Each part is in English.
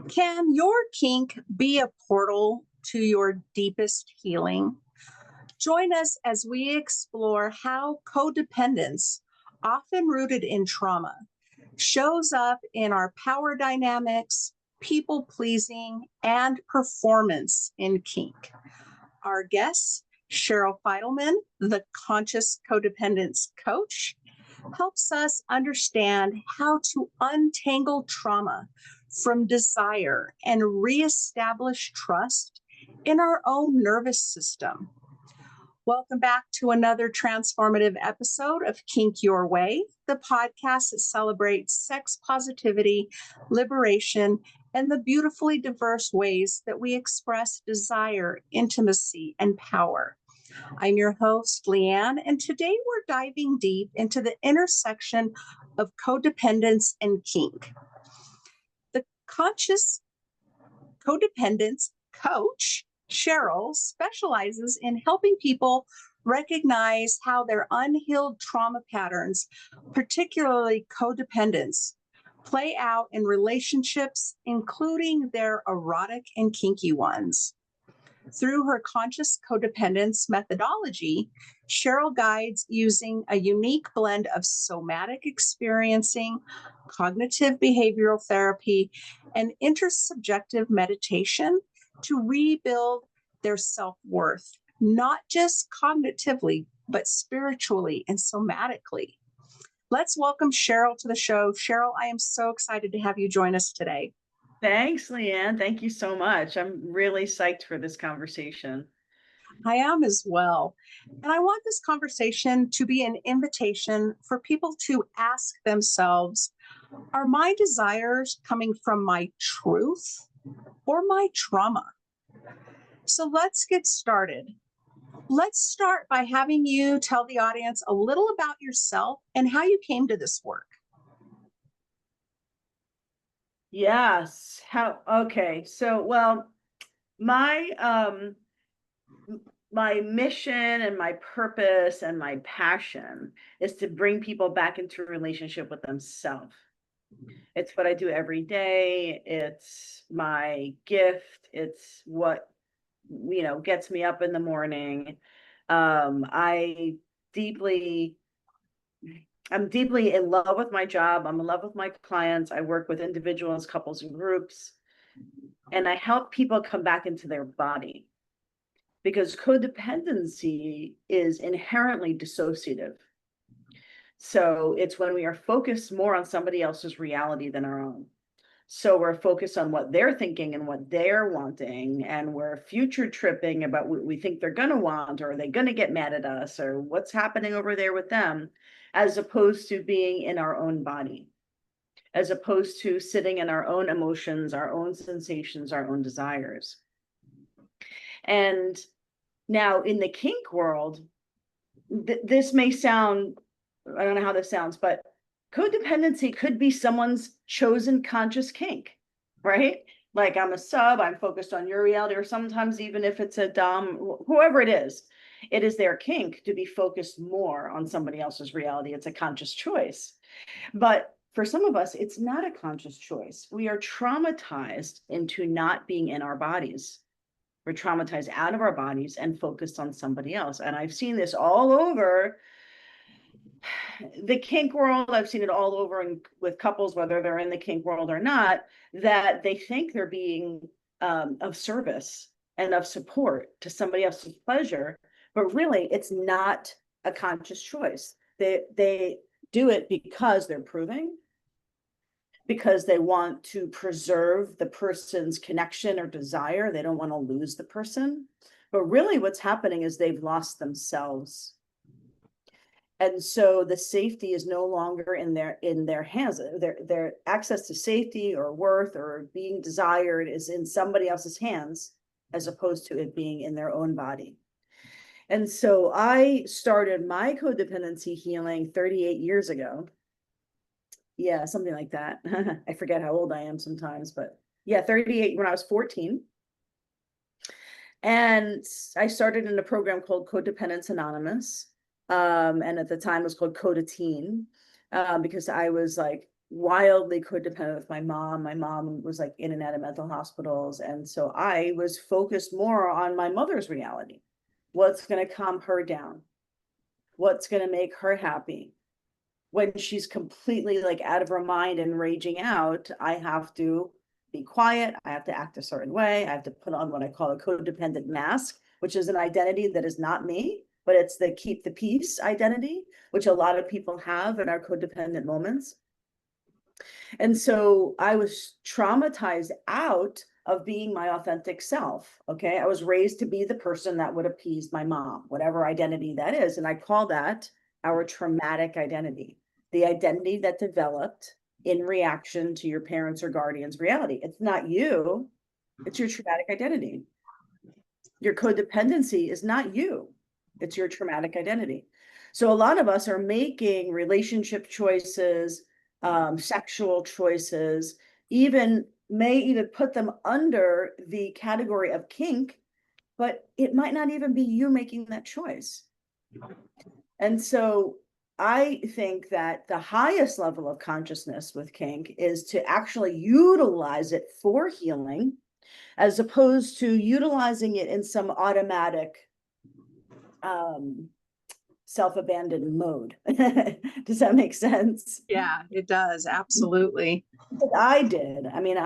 Can your kink be a portal to your deepest healing? Join us as we explore how codependence, often rooted in trauma, shows up in our power dynamics, people pleasing, and performance in kink. Our guest, Cheryl Fidelman, the Conscious Codependence Coach, helps us understand how to untangle trauma from desire and reestablish trust in our own nervous system. Welcome back to another transformative episode of Kink Your Way, the podcast that celebrates sex positivity, liberation, and the beautifully diverse ways that we express desire, intimacy, and power. I'm your host, Leann, and today we're diving deep into the intersection of codependence and kink. The Conscious Codependence Coach, Cheryl, specializes in helping people recognize how their unhealed trauma patterns, particularly codependence, play out in relationships, including their erotic and kinky ones. Through her conscious codependence methodology, Cheryl guides using a unique blend of somatic experiencing, cognitive behavioral therapy, and intersubjective meditation to rebuild their self-worth, not just cognitively, but spiritually and somatically. Let's welcome Cheryl to the show. Cheryl, I am so excited to have you join us today. Thanks, Leann. Thank you so much. I'm really psyched for this conversation. I am as well. And I want this conversation to be an invitation for people to ask themselves, are my desires coming from my truth or my trauma? So let's get started. Let's start by having you tell the audience a little about yourself and how you came to this work. Yes. Okay. So, my mission and my purpose and my passion is to bring people back into a relationship with themselves. It's what I do every day. It's my gift. It's what, gets me up in the morning. I'm deeply in love with my job. I'm in love with my clients. I work with individuals, couples, and groups, and I help people come back into their body because codependency is inherently dissociative. So it's when we are focused more on somebody else's reality than our own. So we're focused on what they're thinking and what they're wanting, and we're future tripping about what we think they're going to want, or are they going to get mad at us, or what's happening over there with them, as opposed to being in our own body, as opposed to sitting in our own emotions, our own sensations, our own desires. And now in the kink world, this may sound, I don't know how this sounds, but codependency could be someone's chosen conscious kink, right? Like, I'm a sub, I'm focused on your reality, or sometimes even if it's a dom, whoever it is their kink to be focused more on somebody else's reality. It's a conscious choice. But for some of us, it's not a conscious choice. We are traumatized into not being in our bodies. We're traumatized out of our bodies and focused on somebody else. And I've seen this all over the kink world. I've seen it all over with couples, whether they're in the kink world or not, that they think they're being of service and of support to somebody else's pleasure, but really it's not a conscious choice. They do it because they're proving, because they want to preserve the person's connection or desire. They don't want to lose the person, but really what's happening is they've lost themselves. And so the safety is no longer in their hands. Their access to safety or worth or being desired is in somebody else's hands, as opposed to it being in their own body. And so I started my codependency healing 38 years ago. Yeah, something like that. I forget how old I am sometimes, but yeah, 38 when I was 14. And I started in a program called Codependence Anonymous. And at the time it was called Code a Teen, because I was like wildly codependent with my mom. My mom was like in and out of mental hospitals. And so I was focused more on my mother's reality. What's going to calm her down? What's going to make her happy? When she's completely like out of her mind and raging out, I have to be quiet. I have to act a certain way. I have to put on what I call a codependent mask, which is an identity that is not me, but it's the keep the peace identity, which a lot of people have in our codependent moments. And so I was traumatized out of being my authentic self. Okay. I was raised to be the person that would appease my mom, whatever identity that is. And I call that our traumatic identity, the identity that developed in reaction to your parents' or guardians' reality. It's not you, it's your traumatic identity. Your codependency is not you, it's your traumatic identity. So a lot of us are making relationship choices, sexual choices, may even put them under the category of kink, but it might not even be you making that choice. And so I think that the highest level of consciousness with kink is to actually utilize it for healing, as opposed to utilizing it in some automatic self-abandoned mode. Does that make sense? Yeah, it does. Absolutely. I did. I mean,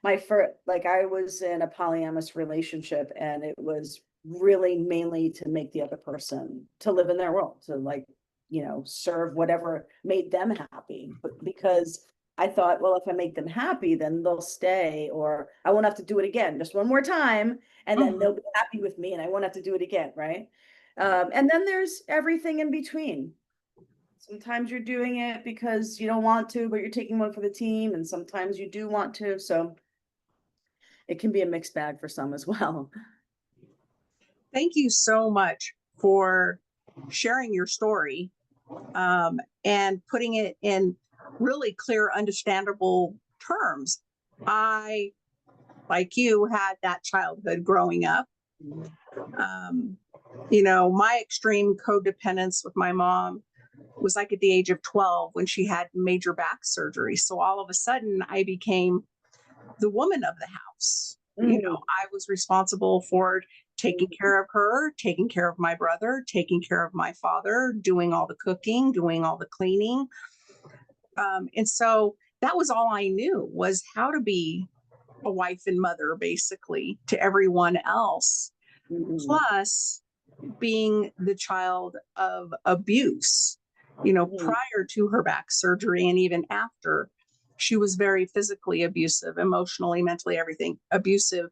my first, like, I was in a polyamorous relationship, and it was really mainly to make the other person to live in their world, to like, serve whatever made them happy. But because I thought, well, if I make them happy, then they'll stay, or I won't have to do it again, just one more time, and then they'll be happy with me, and I won't have to do it again, right? And then there's everything in between. Sometimes you're doing it because you don't want to, but you're taking one for the team, and sometimes you do want to. So it can be a mixed bag for some as well. Thank you so much for sharing your story, and putting it in really clear, understandable terms. I, like you, had that childhood growing up. My extreme codependence with my mom was like at the age of 12 when she had major back surgery. So all of a sudden I became the woman of the house. I was responsible for taking care of her, taking care of my brother, taking care of my father, doing all the cooking, doing all the cleaning. And so that was all I knew, was how to be a wife and mother, basically, to everyone else. Plus being the child of abuse, prior to her back surgery, and even after. She was very physically abusive, emotionally, mentally, everything abusive.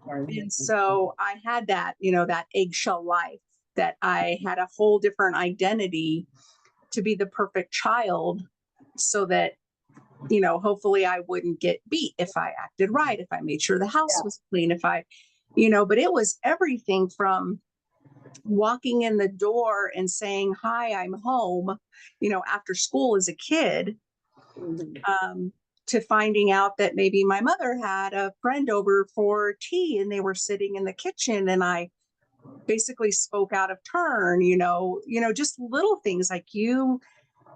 And so I had that, that eggshell life, that I had a whole different identity to be the perfect child, so that, hopefully I wouldn't get beat if I acted right, if I made sure the house was clean, if I, but it was everything from walking in the door and saying, hi, I'm home, after school as a kid, to finding out that maybe my mother had a friend over for tea and they were sitting in the kitchen, and I basically spoke out of turn, just little things like you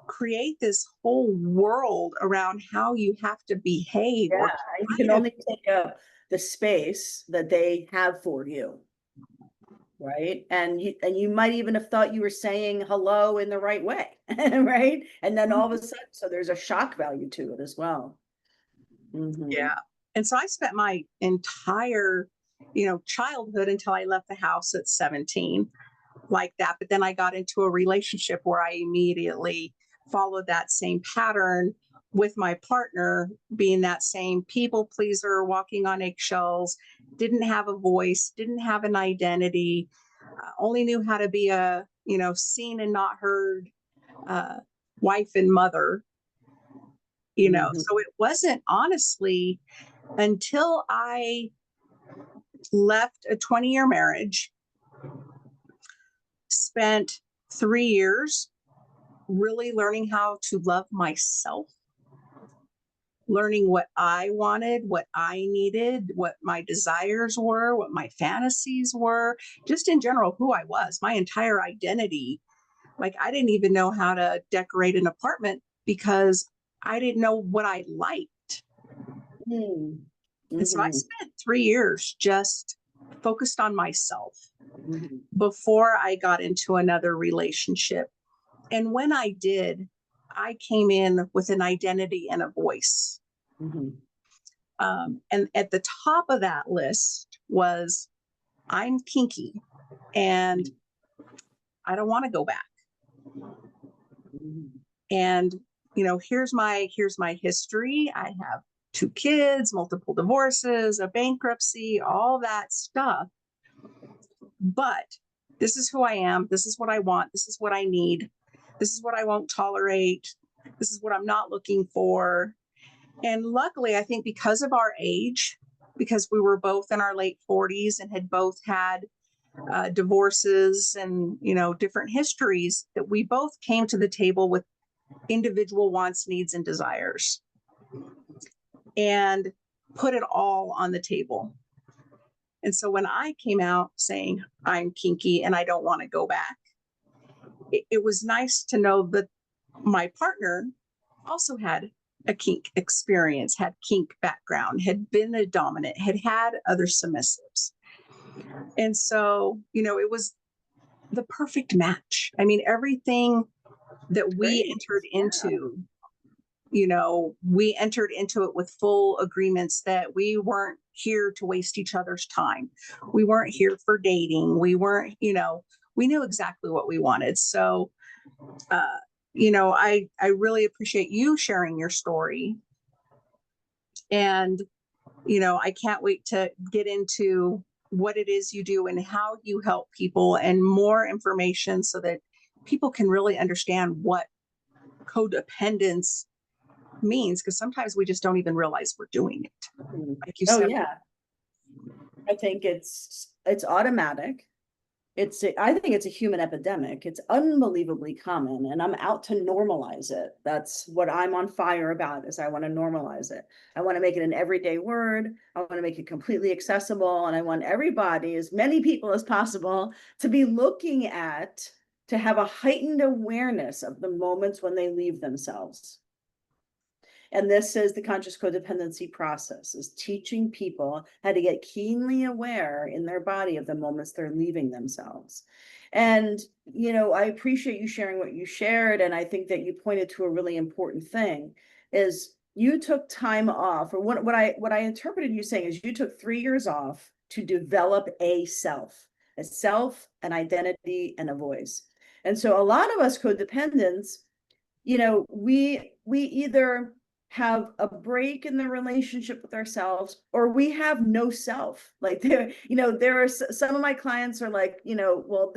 create this whole world around how you have to behave. Yeah, you can only take up the space that they have for you. Right. And you might even have thought you were saying hello in the right way. Right. And then all of a sudden, so there's a shock value to it as well. Yeah. And so I spent my entire, childhood until I left the house at 17 like that. But then I got into a relationship where I immediately followed that same pattern, with my partner being that same people pleaser, walking on eggshells, didn't have a voice, didn't have an identity, only knew how to be a, seen and not heard wife and mother, So it wasn't, honestly, until I left a 20-year marriage, spent 3 years really learning how to love myself, learning what I wanted, what I needed, what my desires were, what my fantasies were, just in general, who I was, my entire identity. Like, I didn't even know how to decorate an apartment because I didn't know what I liked. Mm. And so I Mhm. spent 3 years just focused on myself Mhm. before I got into another relationship. And when I did, I came in with an identity and a voice. Mhm. And at the top of that list was I'm kinky and I don't want to go back. Mhm. And here's my history. I have 2 kids, multiple divorces, a bankruptcy, all that stuff. But this is who I am. This is what I want. This is what I need. This is what I won't tolerate. This is what I'm not looking for. And luckily, I think because of our age, because we were both in our late 40s and had both had divorces and different histories, that we both came to the table with individual wants, needs, and desires, and put it all on the table. And so when I came out saying I'm kinky and I don't want to go back, it was nice to know that my partner also had a kink experience, had kink background, had been a dominant, had other submissives. And so, it was the perfect match. I mean, everything that we Great. entered Yeah. into, we entered into it with full agreements that we weren't here to waste each other's time. We weren't here for dating. We weren't, we knew exactly what we wanted. So, I really appreciate you sharing your story. And, I can't wait to get into what it is you do and how you help people and more information so that people can really understand what codependence means, because sometimes we just don't even realize we're doing it. Mhm. Like you Oh said. yeah. I think it's automatic. I think it's a human epidemic. It's unbelievably common, and I'm out to normalize it. That's what I'm on fire about, is I want to normalize it. I want to make it an everyday word. I want to make it completely accessible, and I want everybody, as many people as possible, to be looking at, to have a heightened awareness of the moments when they leave themselves. And this is the conscious codependency process, is teaching people how to get keenly aware in their body of the moments they're leaving themselves. And, I appreciate you sharing what you shared. And I think that you pointed to a really important thing, is you took time off, or what I interpreted you saying is you took 3 years off to develop a self, an identity, and a voice. And so a lot of us codependents, we either have a break in the relationship with ourselves, or we have no self. Like there are some of my clients are like, well,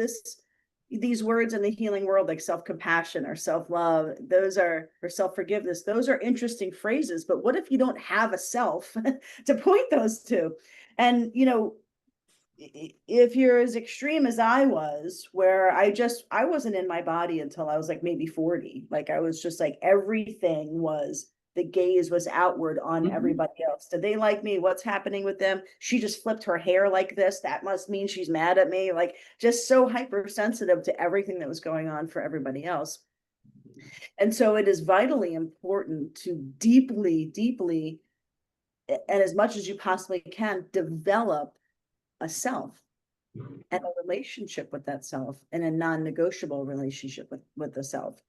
these words in the healing world, like self-compassion or self-love, or self-forgiveness, those are interesting phrases, but what if you don't have a self to point those to? And if you're as extreme as I was, where I wasn't in my body until I was like maybe 40. Like I was just like, everything was, the gaze was outward on everybody else. Did they like me? What's happening with them? She just flipped her hair like this. That must mean she's mad at me. Like, just so hypersensitive to everything that was going on for everybody else. And so it is vitally important to deeply, deeply, and as much as you possibly can, develop a self and a relationship with that self, and a non-negotiable relationship with the self.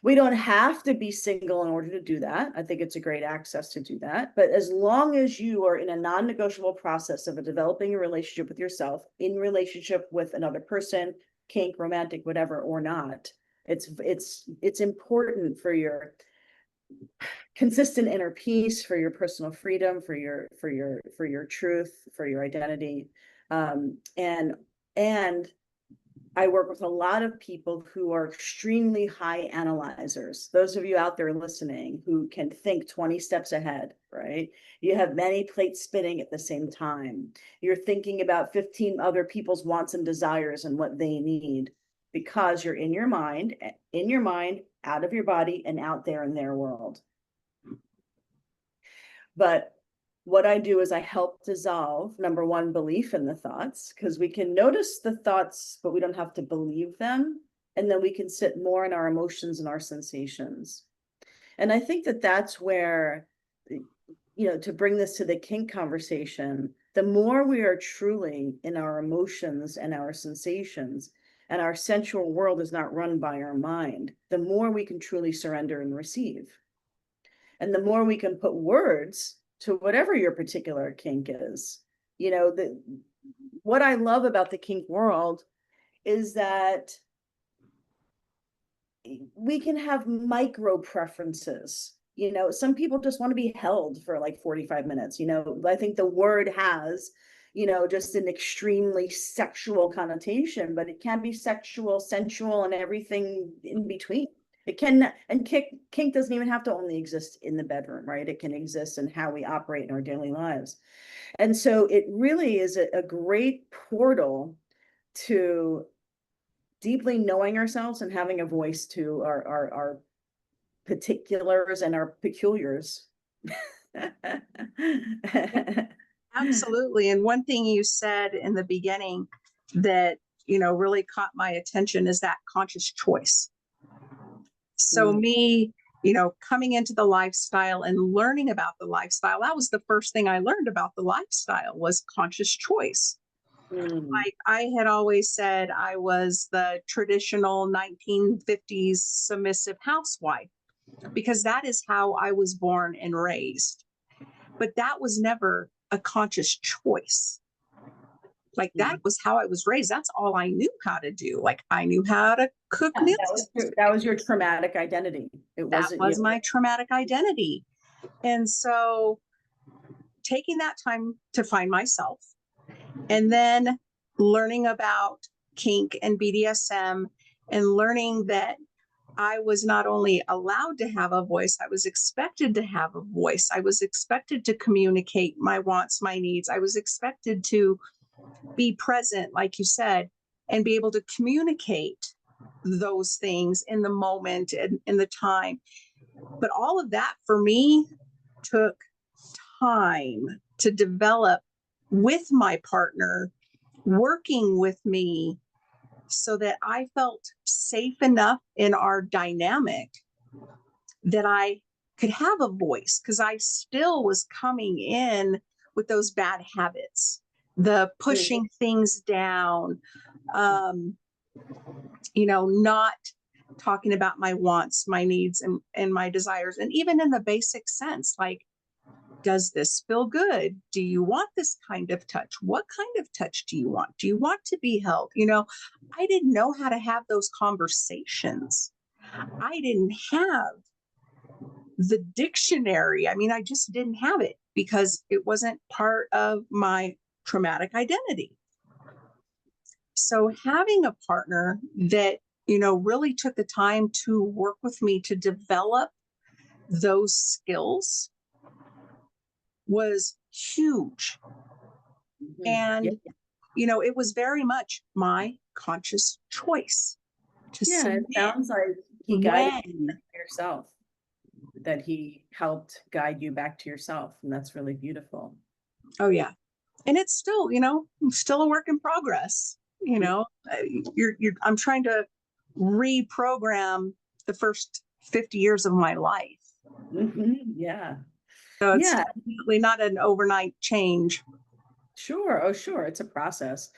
We don't have to be single in order to do that. I think it's a great access to do that. But as long as you are in a non-negotiable process of developing a relationship with yourself, in relationship with another person, kink, romantic, whatever, or not, it's important for your consistent inner peace, for your personal freedom, for your truth, for your identity. And I work with a lot of people who are extremely high analyzers. Those of you out there listening who can think 20 steps ahead, right? You have many plates spinning at the same time. You're thinking about 15 other people's wants and desires and what they need, because you're in your mind, out of your body, and out there in their world. But what I do is I help dissolve, number one, belief in the thoughts, because we can notice the thoughts, but we don't have to believe them. And then we can sit more in our emotions and our sensations. And I think that that's where, to bring this to the kink conversation, the more we are truly in our emotions and our sensations, and our sensual world is not run by our mind, the more we can truly surrender and receive. And the more we can put words to whatever your particular kink is. What I love about the kink world is that we can have micro preferences. Some people just want to be held for like 45 minutes. I think the word has, just an extremely sexual connotation, but it can be sexual, sensual, and everything in between. It can, and kink doesn't even have to only exist in the bedroom, right? It can exist in how we operate in our daily lives. And so it really is a great portal to deeply knowing ourselves and having a voice to our particulars and our peculiars. Absolutely. And one thing you said in the beginning that, really caught my attention is that conscious choice. So me, coming into the lifestyle and learning about the lifestyle, that was the first thing I learned about the lifestyle was conscious choice. Like I had always said, I was the traditional 1950s submissive housewife because that is how I was born and raised. But that was never a conscious choice. Like that was how I was raised. That's all I knew how to do. Like I knew how to cook meals. That was your traumatic identity. That was my traumatic identity. And so taking that time to find myself and then learning about kink and BDSM and learning that I was not only allowed to have a voice, I was expected to have a voice. I was expected to communicate my wants, my needs. I was expected to be present, like you said, and be able to communicate those things in the moment and in the time. But all of that for me took time to develop with my partner, working with me so that I felt safe enough in our dynamic that I could have a voice because I still was coming in with those bad habits, the pushing things down, not talking about my wants, my needs, and my desires. And even in the basic sense, like, does this feel good? Do you want this kind of touch? What kind of touch do you want? Do you want to be held? I didn't know how to have those conversations. I didn't have the dictionary. I mean, I just didn't have it because it wasn't part of my traumatic identity. So having a partner that, really took the time to work with me to develop those skills was huge. And, it was very much my conscious choice to it sounds like he guided you yourself, that he helped guide you back to yourself. And that's really beautiful. Oh, yeah. And it's still, still a work in progress. I'm trying to reprogram the first 50 years of my life. Yeah. So it's definitely not an overnight change. Sure. Oh, sure. It's a process.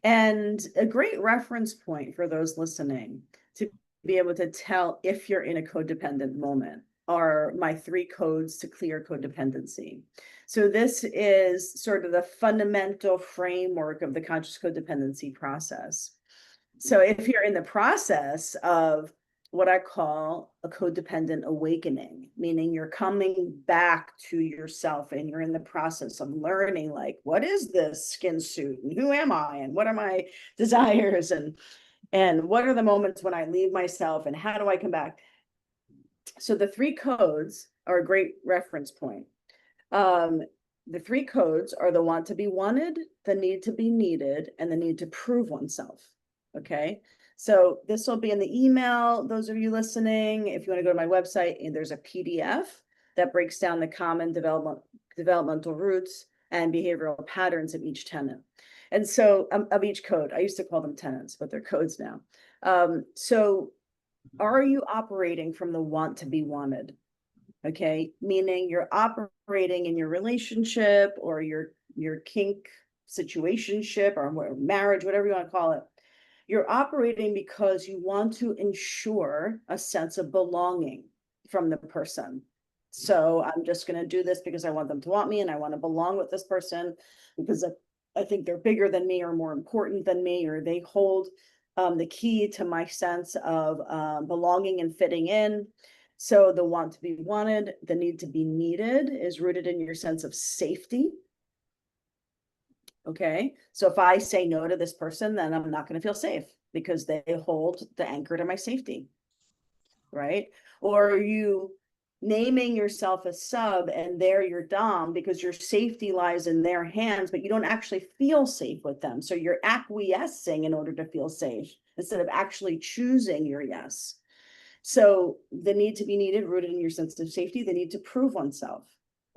And a great reference point for those listening to be able to tell if you're in a codependent moment are my 3 codes to clear codependency. So this is sort of the fundamental framework of the conscious codependency process. So if you're in the process of what I call a codependent awakening, meaning you're coming back to yourself and you're in the process of learning, like, what is this skin suit and who am I and what are my desires and what are the moments when I leave myself and how do I come back? So the 3 codes are a great reference point. The 3 codes are the want to be wanted, the need to be needed, and the need to prove oneself. Okay. So this will be in the email. Those of you listening, if you want to go to my website, and there's a PDF that breaks down the common developmental roots and behavioral patterns of each tenet. And so of each code, I used to call them tenets, but they're codes now. So are you operating from the want to be wanted? Okay, meaning you're operating in your relationship or your kink situationship or marriage, whatever you want to call it. You're operating because you want to ensure a sense of belonging from the person. So I'm just going to do this because I want them to want me and I want to belong with this person because I think they're bigger than me or more important than me, or they hold the key to my sense of belonging and fitting in. So the want to be wanted, the need to be needed is rooted in your sense of safety. Okay, so if I say no to this person, then I'm not going to feel safe because they hold the anchor to my safety, right? Or you naming yourself a sub and they're your dom because your safety lies in their hands, but you don't actually feel safe with them. So you're acquiescing in order to feel safe instead of actually choosing your yes. So the need to be needed, rooted in your sense of safety, the need to prove oneself.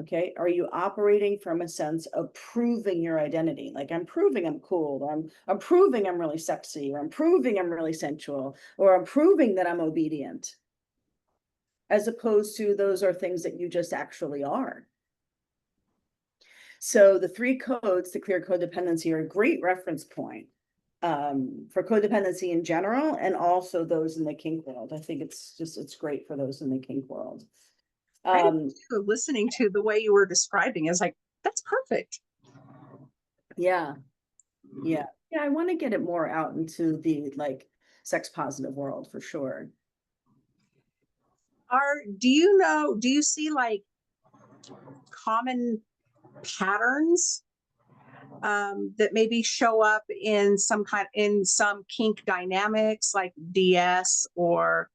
Okay, are you operating from a sense of proving your identity? Like I'm proving I'm cool, I'm proving I'm really sexy, or I'm proving I'm really sensual, or I'm proving that I'm obedient. As opposed to those are things that you just actually are. So the 3 codes to clear codependency are a great reference point for codependency in general, and also those in the kink world. I think it's great for those in the kink world. Listening to the way you were describing is like, that's perfect. Yeah. I want to get it more out into the like sex positive world for sure. Do you see like common patterns that maybe show up in some kink dynamics like DS or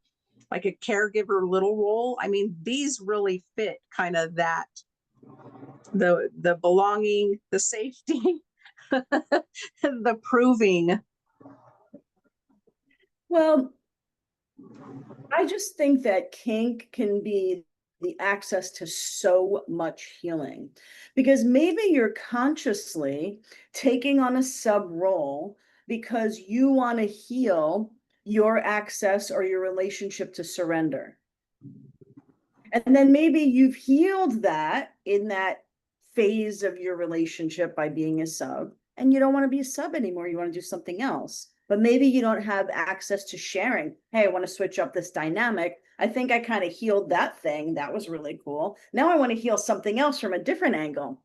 like a caregiver little role? I mean, these really fit kind of that, the belonging, the safety, the proving. Well, I just think that kink can be the access to so much healing because maybe you're consciously taking on a sub role because you want to heal your access or your relationship to surrender. And then maybe you've healed that in that phase of your relationship by being a sub, and you don't want to be a sub anymore. You want to do something else. But maybe you don't have access to sharing. Hey, I want to switch up this dynamic. I think I kind of healed that thing. That was really cool. Now I want to heal something else from a different angle.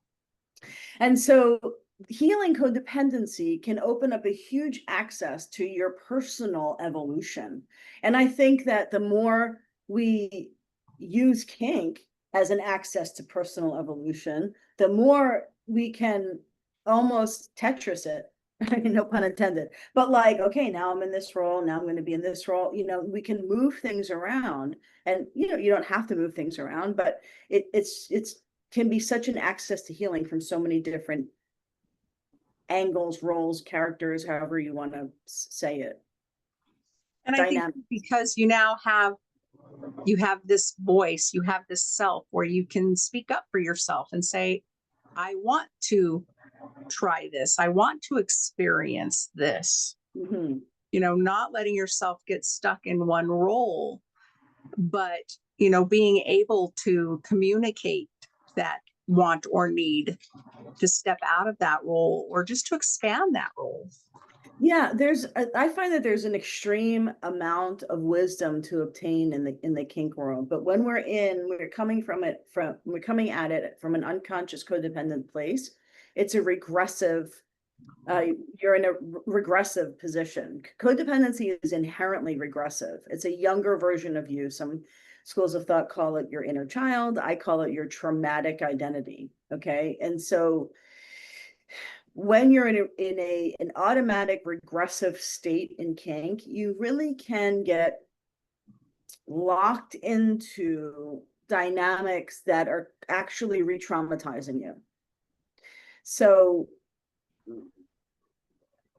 And so healing codependency can open up a huge access to your personal evolution. And I think that the more we use kink as an access to personal evolution, the more we can almost Tetris it. No pun intended, but like, okay, now I'm in this role, now I'm going to be in this role. We can move things around, and you don't have to move things around, but it's can be such an access to healing from so many different angles, roles, characters, however you want to say it. And I think because you have this voice, you have this self where you can speak up for yourself and say, I want to try this. I want to experience this. Mm-hmm. Not letting yourself get stuck in one role, but, being able to communicate that want or need to step out of that role or just to expand that role. Yeah, I find that there's an extreme amount of wisdom to obtain in the kink world. But when we're coming at it from an unconscious codependent place, it's a regressive, you're in a regressive position. Codependency is inherently regressive. It's a younger version of you. Some schools of thought call it your inner child. I call it your traumatic identity. Okay. And so when you're in an automatic regressive state in kink, you really can get locked into dynamics that are actually re-traumatizing you. So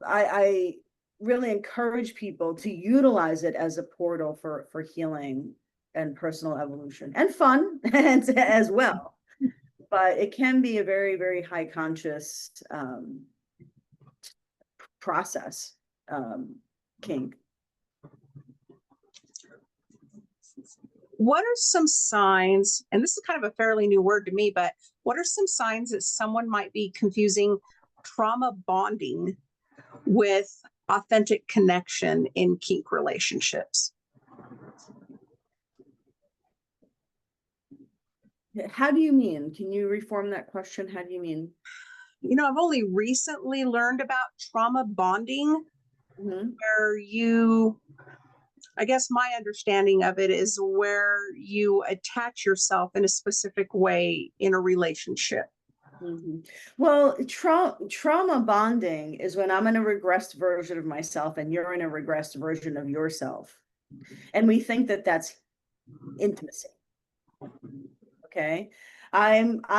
I really encourage people to utilize it as a portal for healing and personal evolution and fun as well. But it can be a very, very high conscious process, kink. what are some signs, and this is kind of a fairly new word to me, but what are some signs that someone might be confusing trauma bonding with authentic connection in kink relationships? How do you mean? Can you reform that question? How do you mean? I've only recently learned about trauma bonding, where I guess my understanding of it is where you attach yourself in a specific way in a relationship. Well, trauma bonding is when I'm in a regressed version of myself and you're in a regressed version of yourself. And we think that that's intimacy. Okay. I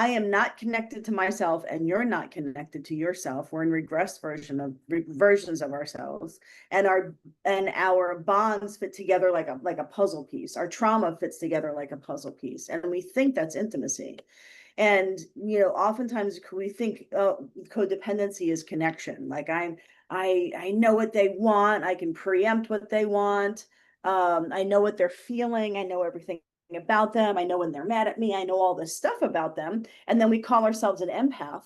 am not connected to myself and you're not connected to yourself. We're in regressed versions of ourselves, and our bonds fit together like a puzzle piece. Our trauma fits together like a puzzle piece, and we think that's intimacy. And oftentimes we think codependency is connection. Like I know what they want. I can preempt what they want. I know what they're feeling. I know everything about them. I know when they're mad at me. I know all this stuff about them. And then we call ourselves an empath.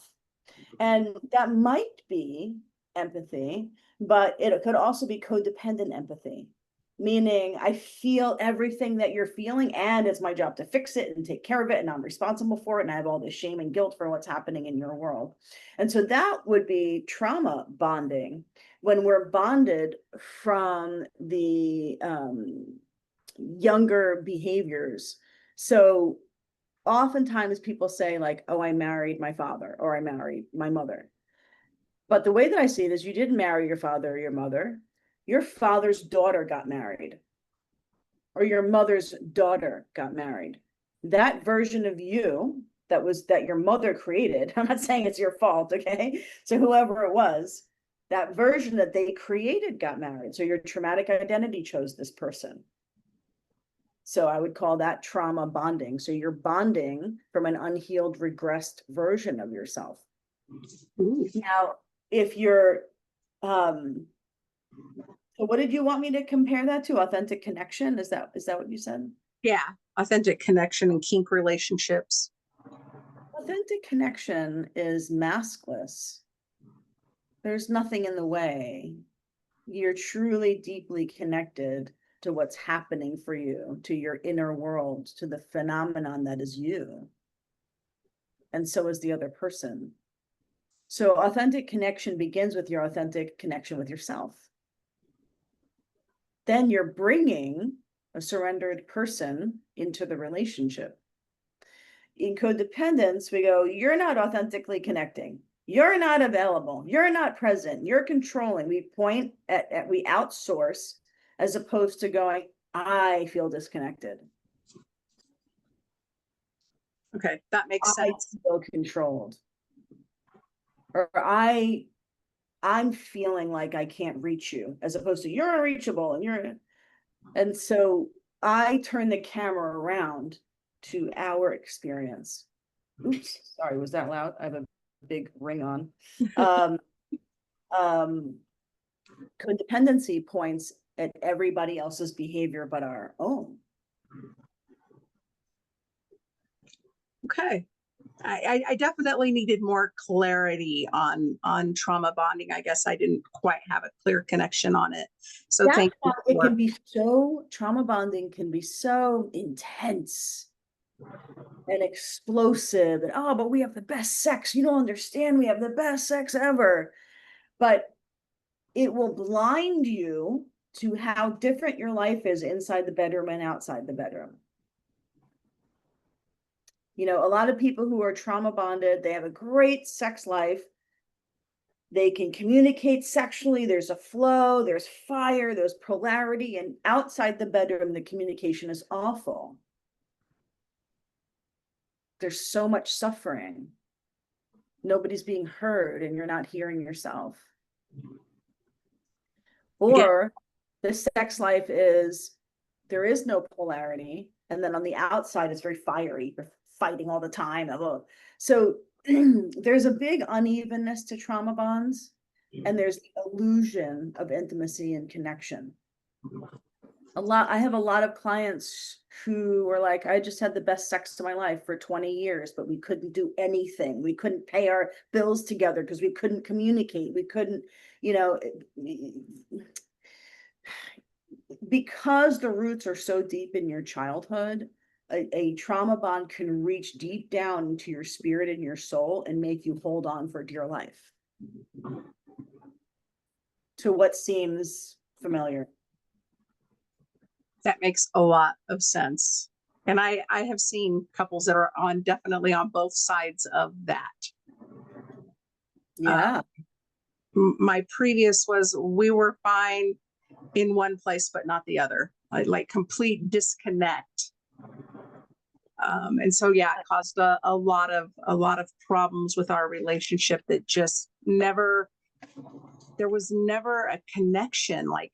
And that might be empathy, but it could also be codependent empathy, meaning I feel everything that you're feeling and it's my job to fix it and take care of it, and I'm responsible for it, and I have all this shame and guilt for what's happening in your world. And so that would be trauma bonding, when we're bonded from the younger behaviors. So oftentimes people say like, oh, I married my father or I married my mother. But the way that I see it is you didn't marry your father or your mother. Your father's daughter got married, or your mother's daughter got married. That version of you that your mother created, I'm not saying it's your fault, okay? So whoever it was, that version that they created got married. So your traumatic identity chose this person. So I would call that trauma bonding. So you're bonding from an unhealed, regressed version of yourself. Ooh. Now, if you're, so what did you want me to compare that to? Authentic connection? Is that what you said? Yeah, authentic connection in kink relationships. Authentic connection is maskless. There's nothing in the way. You're truly deeply connected to what's happening for you, to your inner world, to the phenomenon that is you. And so is the other person. So authentic connection begins with your authentic connection with yourself. Then you're bringing a surrendered person into the relationship. In codependence, we go, you're not authentically connecting. You're not available. You're not present. You're controlling. We point at we outsource, as opposed to going, I feel disconnected. Okay, that makes sense. I feel controlled. Or I'm feeling like I can't reach you, as opposed to you're unreachable and so I turn the camera around to our experience. Oops, sorry, was that loud? I have a big ring on. Codependency points at everybody else's behavior but our own. Okay. I definitely needed more clarity on trauma bonding. I guess I didn't quite have a clear connection on it. So thank you. It can be trauma bonding can be so intense and explosive, and oh, but we have the best sex. You don't understand. We have the best sex ever. But it will blind you to how different your life is inside the bedroom and outside the bedroom. A lot of people who are trauma bonded, they have a great sex life. They can communicate sexually. There's a flow, there's fire, there's polarity, and outside the bedroom, the communication is awful. There's so much suffering. Nobody's being heard, and you're not hearing yourself. Or the sex life there is no polarity. And then on the outside, it's very fiery. You're fighting all the time. So there's a big unevenness to trauma bonds, and there's the illusion of intimacy and connection. I have a lot of clients who were like, I just had the best sex of my life for 20 years, but we couldn't do anything. We couldn't pay our bills together because we couldn't communicate. We couldn't, you know, because the roots are so deep in your childhood, a trauma bond can reach deep down into your spirit and your soul and make you hold on for dear life to what seems familiar. That makes a lot of sense. And I have seen couples that are definitely on both sides of that. Yeah. My previous was, we were fine in one place, but not the other, like complete disconnect. And so, yeah, it caused a lot of problems with our relationship that just never, there was never a connection. Like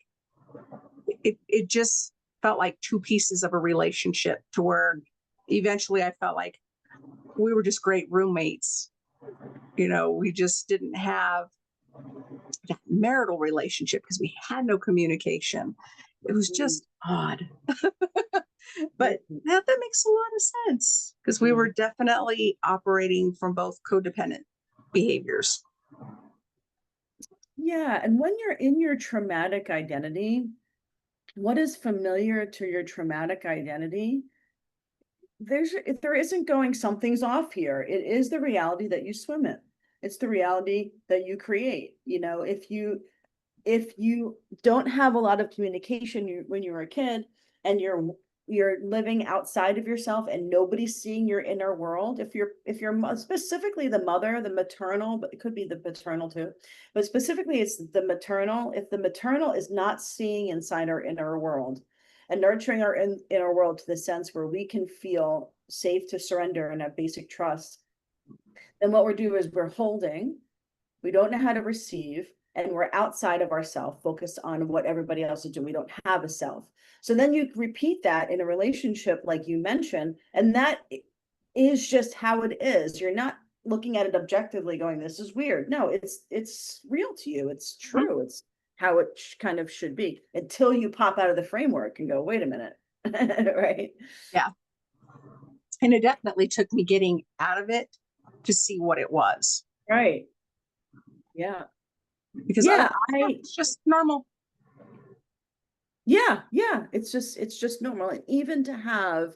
it just felt like two pieces of a relationship, to where eventually I felt like we were just great roommates. You know, we just didn't have a marital relationship because we had no communication. It was just odd. But that makes a lot of sense, because we were definitely operating from both codependent behaviors. Yeah. And when you're in your traumatic identity, what is familiar to your traumatic identity, if there isn't going, something's off here. It is the reality that you swim in. It's the reality that you create. You know, if you don't have a lot of communication when you were a kid, and you're living outside of yourself and nobody's seeing your inner world, if you're specifically the mother, the maternal, but it could be the paternal too, but specifically it's the maternal. If the maternal is not seeing inside our inner world and nurturing our inner world to the sense where we can feel safe to surrender and have basic trust, then what we're doing is we're holding, we don't know how to receive, and we're outside of ourself, focused on what everybody else is doing. We don't have a self. So then you repeat that in a relationship, like you mentioned, and that is just how it is. You're not looking at it objectively going, this is weird. No, it's real to you. It's true. It's how it kind of should be, until you pop out of the framework and go, wait a minute. Right? Yeah. And it definitely took me getting out of it to see what it was. Right. Yeah. Because it's just normal. Yeah. It's just normal. And even to have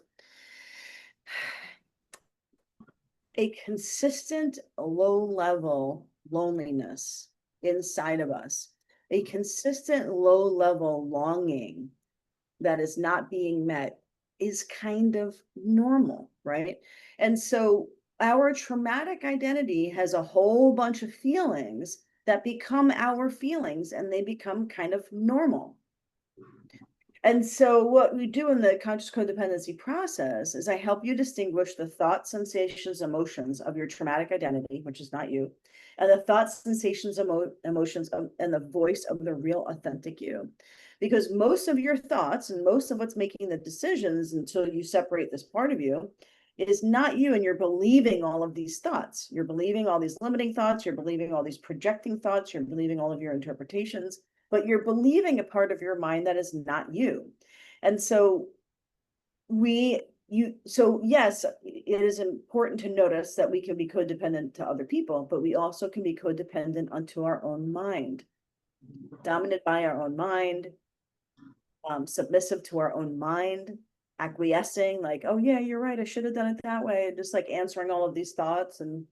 a consistent low level loneliness inside of us, a consistent low level longing that is not being met, is kind of normal, right? And so our traumatic identity has a whole bunch of feelings that become our feelings, and they become kind of normal. And so what we do in the conscious codependency process is I help you distinguish the thoughts, sensations, emotions of your traumatic identity, which is not you, and the thoughts, sensations, emotions, and the voice of the real authentic you. Because most of your thoughts and most of what's making the decisions, until you separate this part of you, it is not you, and you're believing all of these thoughts. You're believing all these limiting thoughts. You're believing all these projecting thoughts. You're believing all of your interpretations, but you're believing a part of your mind that is not you. And so yes, it is important to notice that we can be codependent to other people, but we also can be codependent onto our own mind, dominant by our own mind, submissive to our own mind, acquiescing, like, oh yeah, you're right, I should have done it that way, and just like answering all of these thoughts. And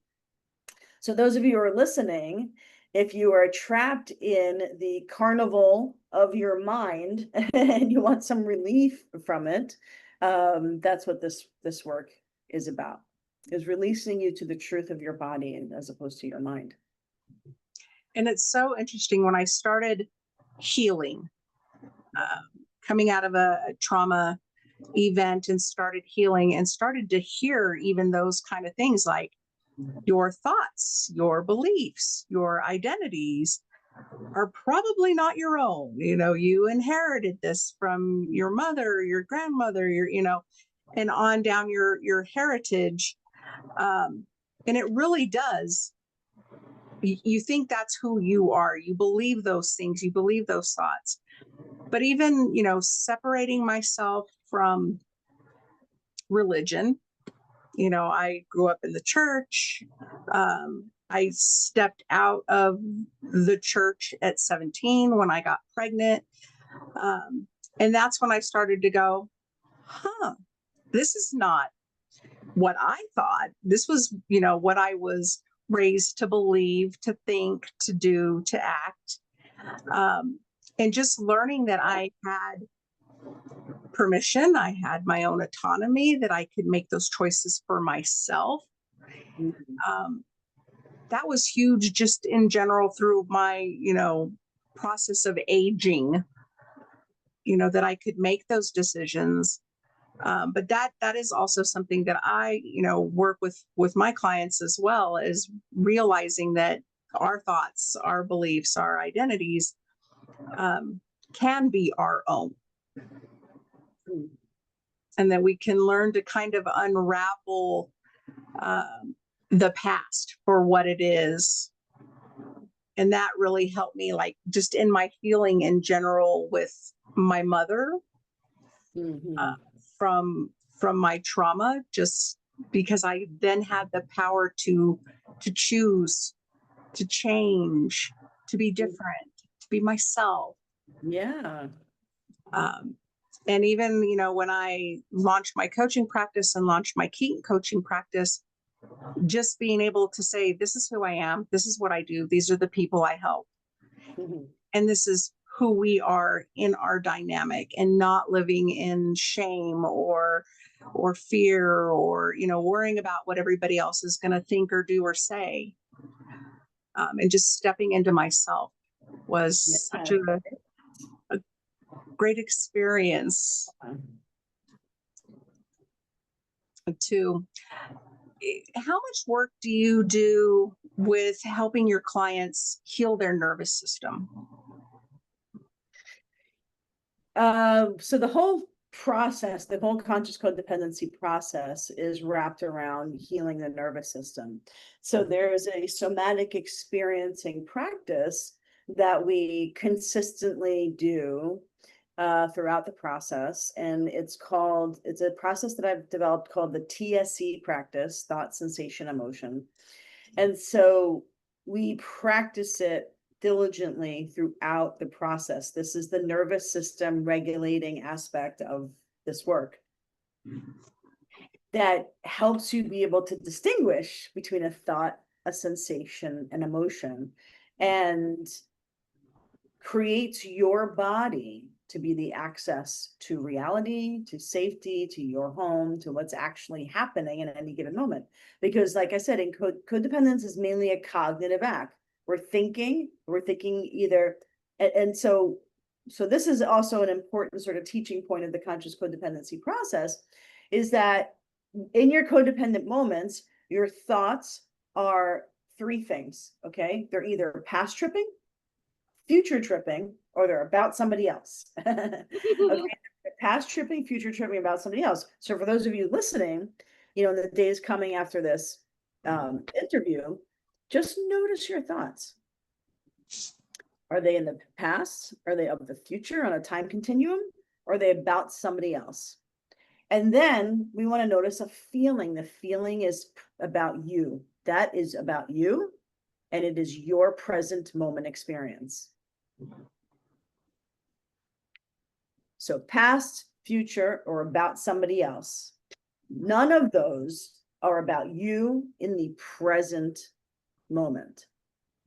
so those of you who are listening, if you are trapped in the carnival of your mind and you want some relief from it, that's what this work is about, is releasing you to the truth of your body, and as opposed to your mind. And it's so interesting, when I started healing, coming out of a trauma event, and started healing and started to hear even those kind of things, like your thoughts, your beliefs, your identities are probably not your own. You know, you inherited this from your mother, your grandmother, and on down your heritage. And it really does. You think that's who you are. You believe those things. You believe those thoughts. But even, you know, separating myself from religion, you know, I grew up in the church. I stepped out of the church at 17 when I got pregnant. And that's when I started to go, this is not what I thought. This was, you know, what I was raised to believe, to think, to do, to act. And just learning that I had permission, I had my own autonomy, that I could make those choices for myself. That was huge just in general through my, you know, process of aging, you know, that I could make those decisions. But that is also something that I, you know, work with my clients as well, is realizing that our thoughts, our beliefs, our identities can be our own. And that we can learn to kind of unravel the past for what it is. And that really helped me, like, just in my healing in general with my mother, from my trauma, just because I then had the power to choose, to change, to be different, to be myself. Yeah. And even, you know, when I launched my coaching practice and launched my Kink coaching practice, just being able to say, this is who I am, this is what I do, these are the people I help, and this is who we are in our dynamic, and not living in shame or fear, or, you know, worrying about what everybody else is going to think or do or say. And just stepping into myself was such a great experience. Too. How much work do you do with helping your clients heal their nervous system? So the whole process, the whole conscious codependency process, is wrapped around healing the nervous system. So there is a somatic experiencing practice that we consistently do throughout the process. And it's a process that I've developed called the TSE Practice, thought, sensation, emotion. And so we practice it diligently throughout the process. This is the nervous system regulating aspect of this work that helps you be able to distinguish between a thought, a sensation, an emotion, and creates your body to be the access to reality, to safety, to your home, to what's actually happening in any given moment. Because, like I said, in codependence is mainly a cognitive act. We're thinking either, and so this is also an important sort of teaching point of the conscious codependency process, is that in your codependent moments, your thoughts are three things, okay? They're either past tripping, future tripping, or they're about somebody else. Okay, past tripping, future tripping, about somebody else. So for those of you listening, you know, in the days coming after this interview, just notice your thoughts. Are they in the past? Are they of the future on a time continuum? Or are they about somebody else? And then we want to notice a feeling. The feeling is about you. That is about you, and it is your present moment experience. So past, future, or about somebody else. None of those are about you in the present moment.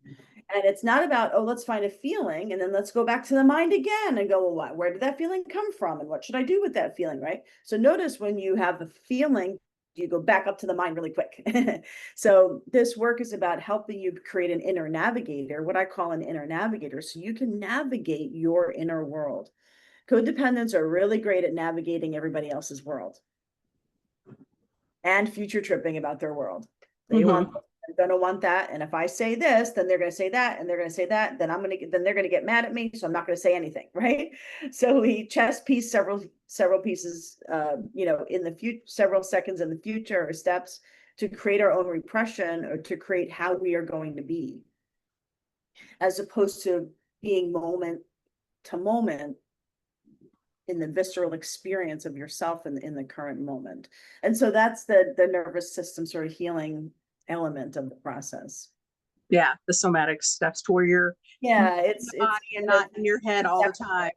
And it's not about, oh, let's find a feeling and then let's go back to the mind again and go, well, where did that feeling come from? And what should I do with that feeling, right? So notice when you have the feeling, you go back up to the mind really quick. So this work is about helping you create an inner navigator, what I call an inner navigator, so you can navigate your inner world. Codependents are really great at navigating everybody else's world and future tripping about their world. They want, they're going to want that. And if I say this, then they're going to say that, and they're going to say that, then then they're going to get mad at me. So I'm not going to say anything. Right. So we chess piece several pieces, you know, in the future, several seconds in the future, or steps to create our own repression, or to create how we are going to be, as opposed to being moment to moment in the visceral experience of yourself in the current moment. And so that's the nervous system sort of healing element of the process. Yeah, the somatic steps to where you're Yeah, in the body and not in your head all the time.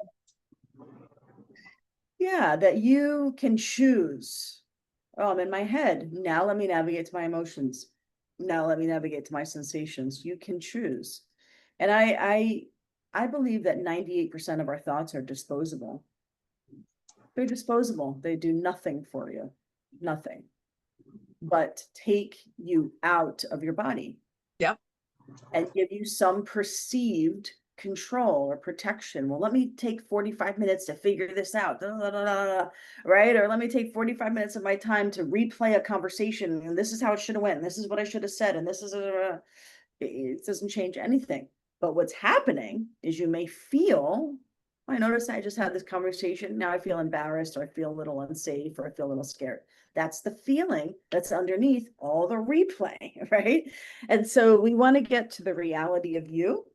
Yeah, that you can choose. Oh, I'm in my head. Now let me navigate to my emotions. Now let me navigate to my sensations. You can choose. And I believe that 98% of our thoughts are disposable. They're disposable. They do nothing for you. Nothing. But take you out of your body. Yep. And give you some perceived control or protection. Well, let me take 45 minutes to figure this out, right? Or let me take 45 minutes of my time to replay a conversation. And this is how it should have went. And this is what I should have said. And this is, it doesn't change anything. But what's happening is you may feel, I noticed I just had this conversation. Now I feel embarrassed, or I feel a little unsafe, or I feel a little scared. That's the feeling that's underneath all the replay, right? And so we want to get to the reality of you,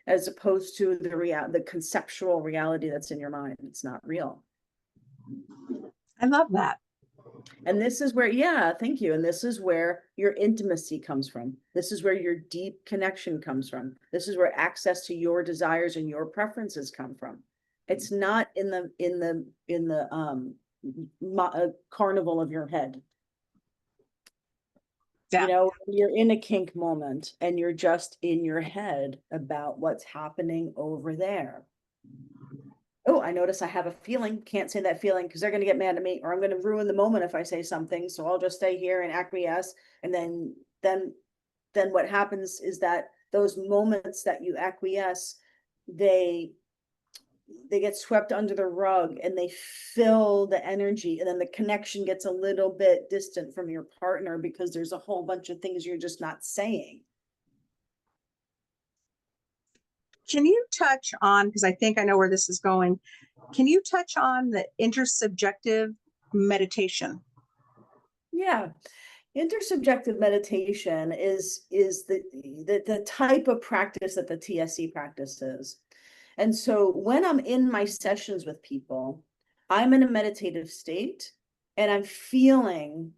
as opposed to the conceptual reality that's in your mind. It's not real. I love that. And this is where, yeah, thank you. And this is where your intimacy comes from. This is where your deep connection comes from. This is where access to your desires and your preferences come from. It's not in the carnival of your head. Yeah. You know, you're in a kink moment and you're just in your head about what's happening over there. Oh, I notice I have a feeling, can't say that feeling because they're going to get mad at me, or I'm going to ruin the moment if I say something. So I'll just stay here and acquiesce. And then what happens is that those moments that you acquiesce, they get swept under the rug and they fill the energy, and then the connection gets a little bit distant from your partner because there's a whole bunch of things you're just not saying. Can you touch on, because I think I know where this is going, can you touch on the intersubjective meditation? Yeah. Intersubjective meditation is the type of practice that the TSE practice is. And so when I'm in my sessions with people, I'm in a meditative state and I'm feeling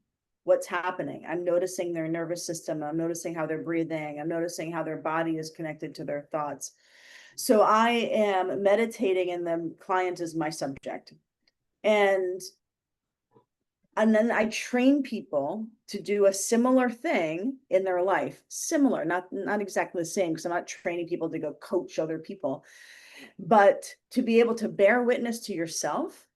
what's happening. I'm noticing their nervous system. I'm noticing how they're breathing. I'm noticing how their body is connected to their thoughts. So I am meditating and the client is my subject. And then I train people to do a similar thing in their life. Similar, not exactly the same, because I'm not training people to go coach other people, but to be able to bear witness to yourself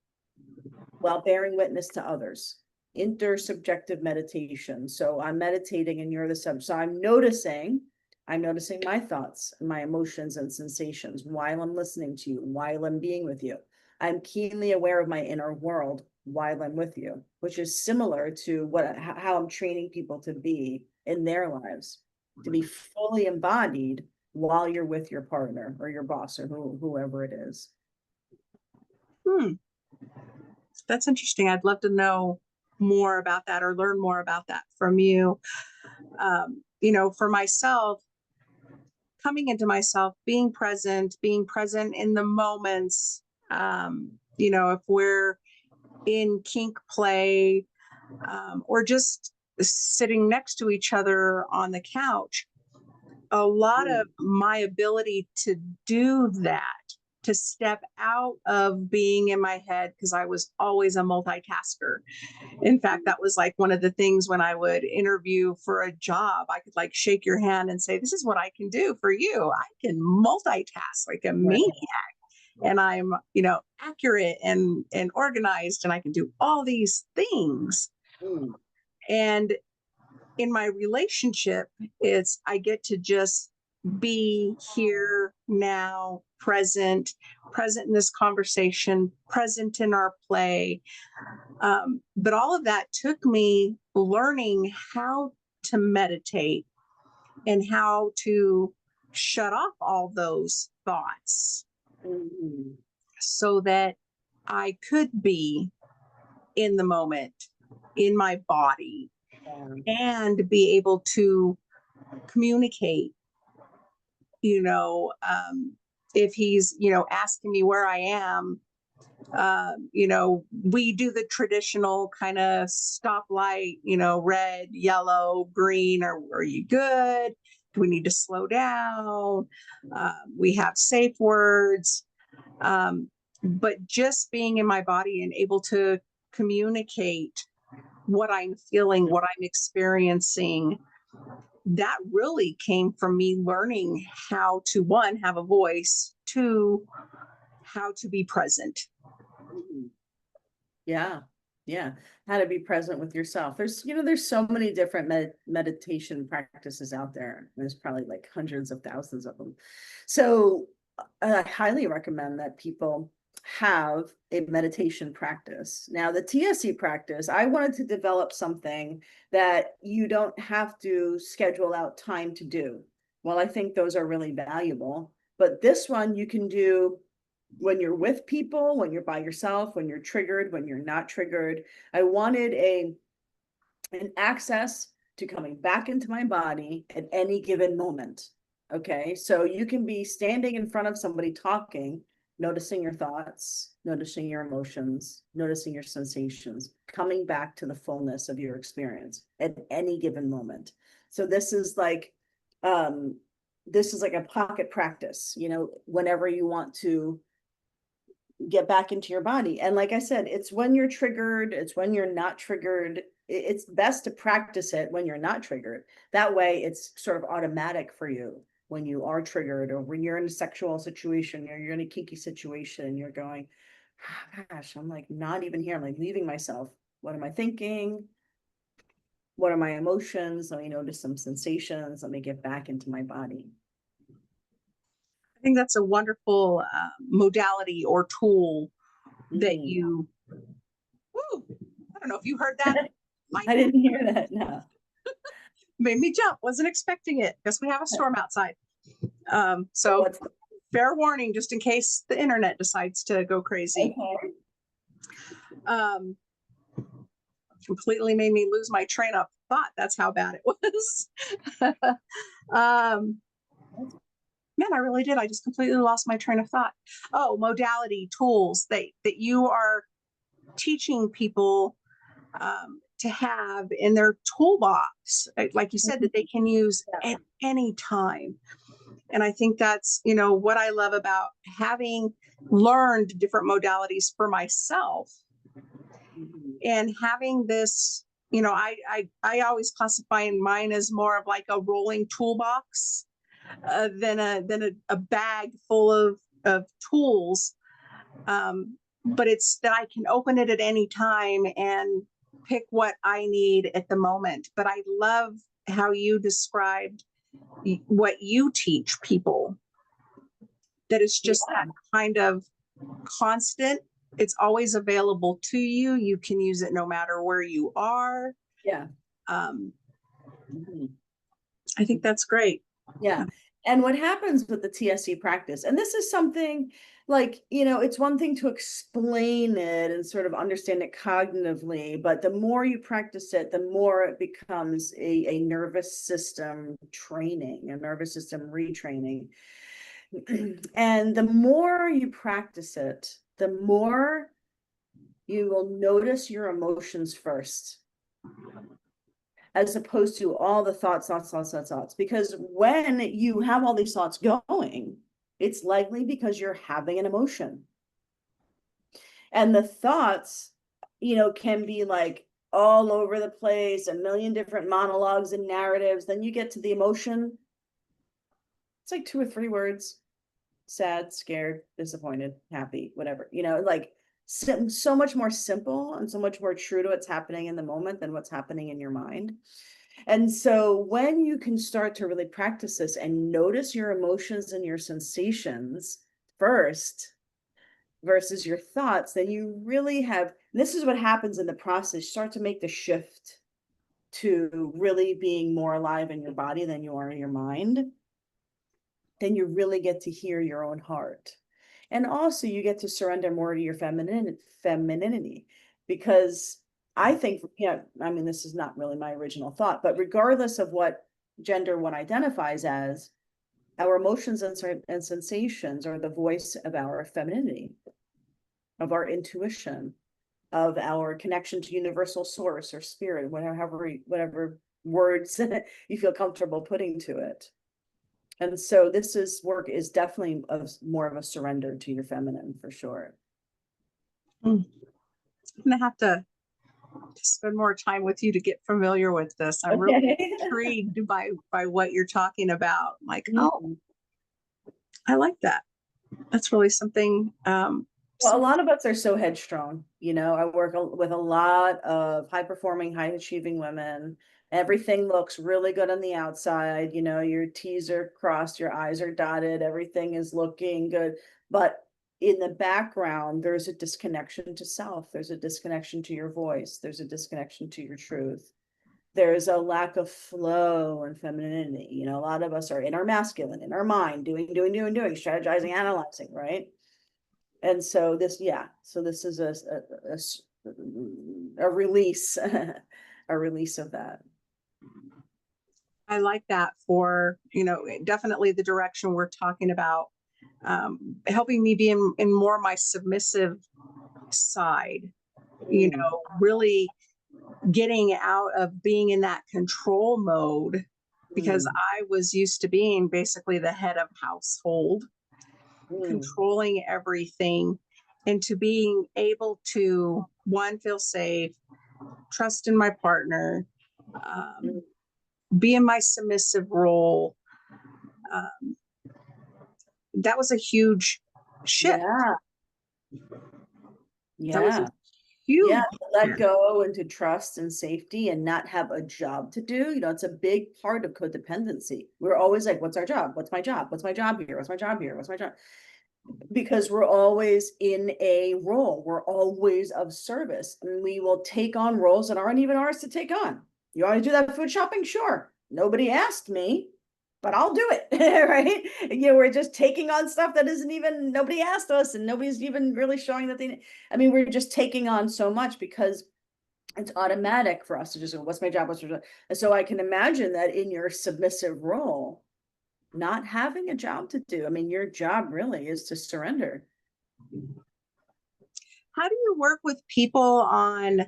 while bearing witness to others. Intersubjective meditation. So I'm meditating and you're the subject. So I'm noticing my thoughts, my emotions and sensations while I'm listening to you, while I'm being with you. I'm keenly aware of my inner world while I'm with you, which is similar to how I'm training people to be in their lives, to be fully embodied while you're with your partner or your boss or whoever it is. That's interesting. I'd love to know more about that or learn more about that from you. For myself, coming into myself, being present in the moments, if we're in kink play, or just sitting next to each other on the couch, a lot of my ability to do that, to step out of being in my head, because I was always a multitasker. In fact, that was like one of the things when I would interview for a job, I could like shake your hand and say, this is what I can do for you. I can multitask like a maniac. And I'm, accurate and organized, and I can do all these things. And in my relationship, I get to just be here now, present in this conversation, present in our play. But all of that took me learning how to meditate and how to shut off all those thoughts so that I could be in the moment, in my body, and be able to communicate. If he's, asking me where I am, We do the traditional kind of stoplight, red, yellow, green. Are you good? Do we need to slow down? We have safe words. But just being in my body and able to communicate what I'm feeling, what I'm experiencing, that really came from me learning how to, one, have a voice, two, how to be present. Yeah. Yeah. How to be present with yourself. There's so many different meditation practices out there. There's probably like hundreds of thousands of them. So I highly recommend that people have a meditation practice. Now, the TSE practice, I wanted to develop something that you don't have to schedule out time to do. Well, I think those are really valuable, but this one you can do when you're with people, when you're by yourself, when you're triggered, when you're not triggered. I wanted an access to coming back into my body at any given moment. Okay, so you can be standing in front of somebody talking, noticing your thoughts, noticing your emotions, noticing your sensations, coming back to the fullness of your experience at any given moment. So this is like a pocket practice, whenever you want to get back into your body. And like I said, it's when you're triggered, it's when you're not triggered. It's best to practice it when you're not triggered. That way it's sort of automatic for you when you are triggered, or when you're in a sexual situation, or you're in a kinky situation and you're going, oh, gosh, I'm like not even here. I'm like leaving myself. What am I thinking? What are my emotions? Let me notice some sensations. Let me get back into my body. I think that's a wonderful modality or tool that you, woo, I don't know if you heard that. I didn't hear that, no. Made me jump, wasn't expecting it. Guess we have a storm outside. So fair warning, just in case the internet decides to go crazy. Okay. Completely made me lose my train of thought. That's how bad it was. Man, I really did. I just completely lost my train of thought. Oh, modality tools that you are teaching people to have in their toolbox, like you said, that they can use at any time. And I think that's, what I love about having learned different modalities for myself and having this, I always classify mine as more of like a rolling toolbox than a bag full of tools. But it's that I can open it at any time and pick what I need at the moment. But I love how you described what you teach people, that it's just that kind of constant. It's always available to you. You can use it no matter where you are. Yeah. I think that's great. Yeah. And what happens with the TSE practice, and this is something like, it's one thing to explain it and sort of understand it cognitively, but the more you practice it, the more it becomes a nervous system training, a nervous system retraining. And the more you practice it, the more you will notice your emotions first, as opposed to all the thoughts. Because when you have all these thoughts going, it's likely because you're having an emotion. And the thoughts, can be like all over the place, a million different monologues and narratives. Then you get to the emotion. It's like 2 or 3 words: sad, scared, disappointed, happy, whatever, like so much more simple and so much more true to what's happening in the moment than what's happening in your mind. And so when you can start to really practice this and notice your emotions and your sensations first versus your thoughts, then you really have, this is what happens in the process, start to make the shift to really being more alive in your body than you are in your mind. Then you really get to hear your own heart. And also you get to surrender more to your femininity, because I think, this is not really my original thought, but regardless of what gender one identifies as, our emotions and sensations are the voice of our femininity. of our intuition, of our connection to universal source or spirit, whatever words you feel comfortable putting to it. And so work is definitely more of a surrender to your feminine, for sure. I'm gonna have to spend more time with you to get familiar with this. I'm really intrigued by what you're talking about. Like, oh, I like that. That's really something. Well, a lot of us are so headstrong. I work with a lot of high performing, high achieving women. Everything looks really good on the outside. Your T's are crossed, your I's are dotted, everything is looking good. But in the background, there's a disconnection to self. There's a disconnection to your voice. There's a disconnection to your truth. There's a lack of flow and femininity. A lot of us are in our masculine, in our mind, doing, strategizing, analyzing, right? And so this is a release, a release of that. I like that for, definitely the direction we're talking about, helping me be in more my submissive side, really getting out of being in that control mode, because I was used to being basically the head of household, controlling everything, and to being able to, one, feel safe, trust in my partner, be in my submissive role. That was a huge shift. That was huge. Yeah, let go into trust and safety and not have a job to do. It's a big part of codependency. We're always like, what's our job? What's my job? What's my job here? What's my job here? What's my job? Because we're always in a role. We're always of service. And we will take on roles that aren't even ours to take on. You want to do that food shopping? Sure. Nobody asked me, but I'll do it. Right? We're just taking on stuff that isn't even, nobody asked us, and nobody's even really showing that we're just taking on so much because it's automatic for us to just go, what's my job? What's my job? And so I can imagine that in your submissive role, not having a job to do. Your job really is to surrender. How do you work with people on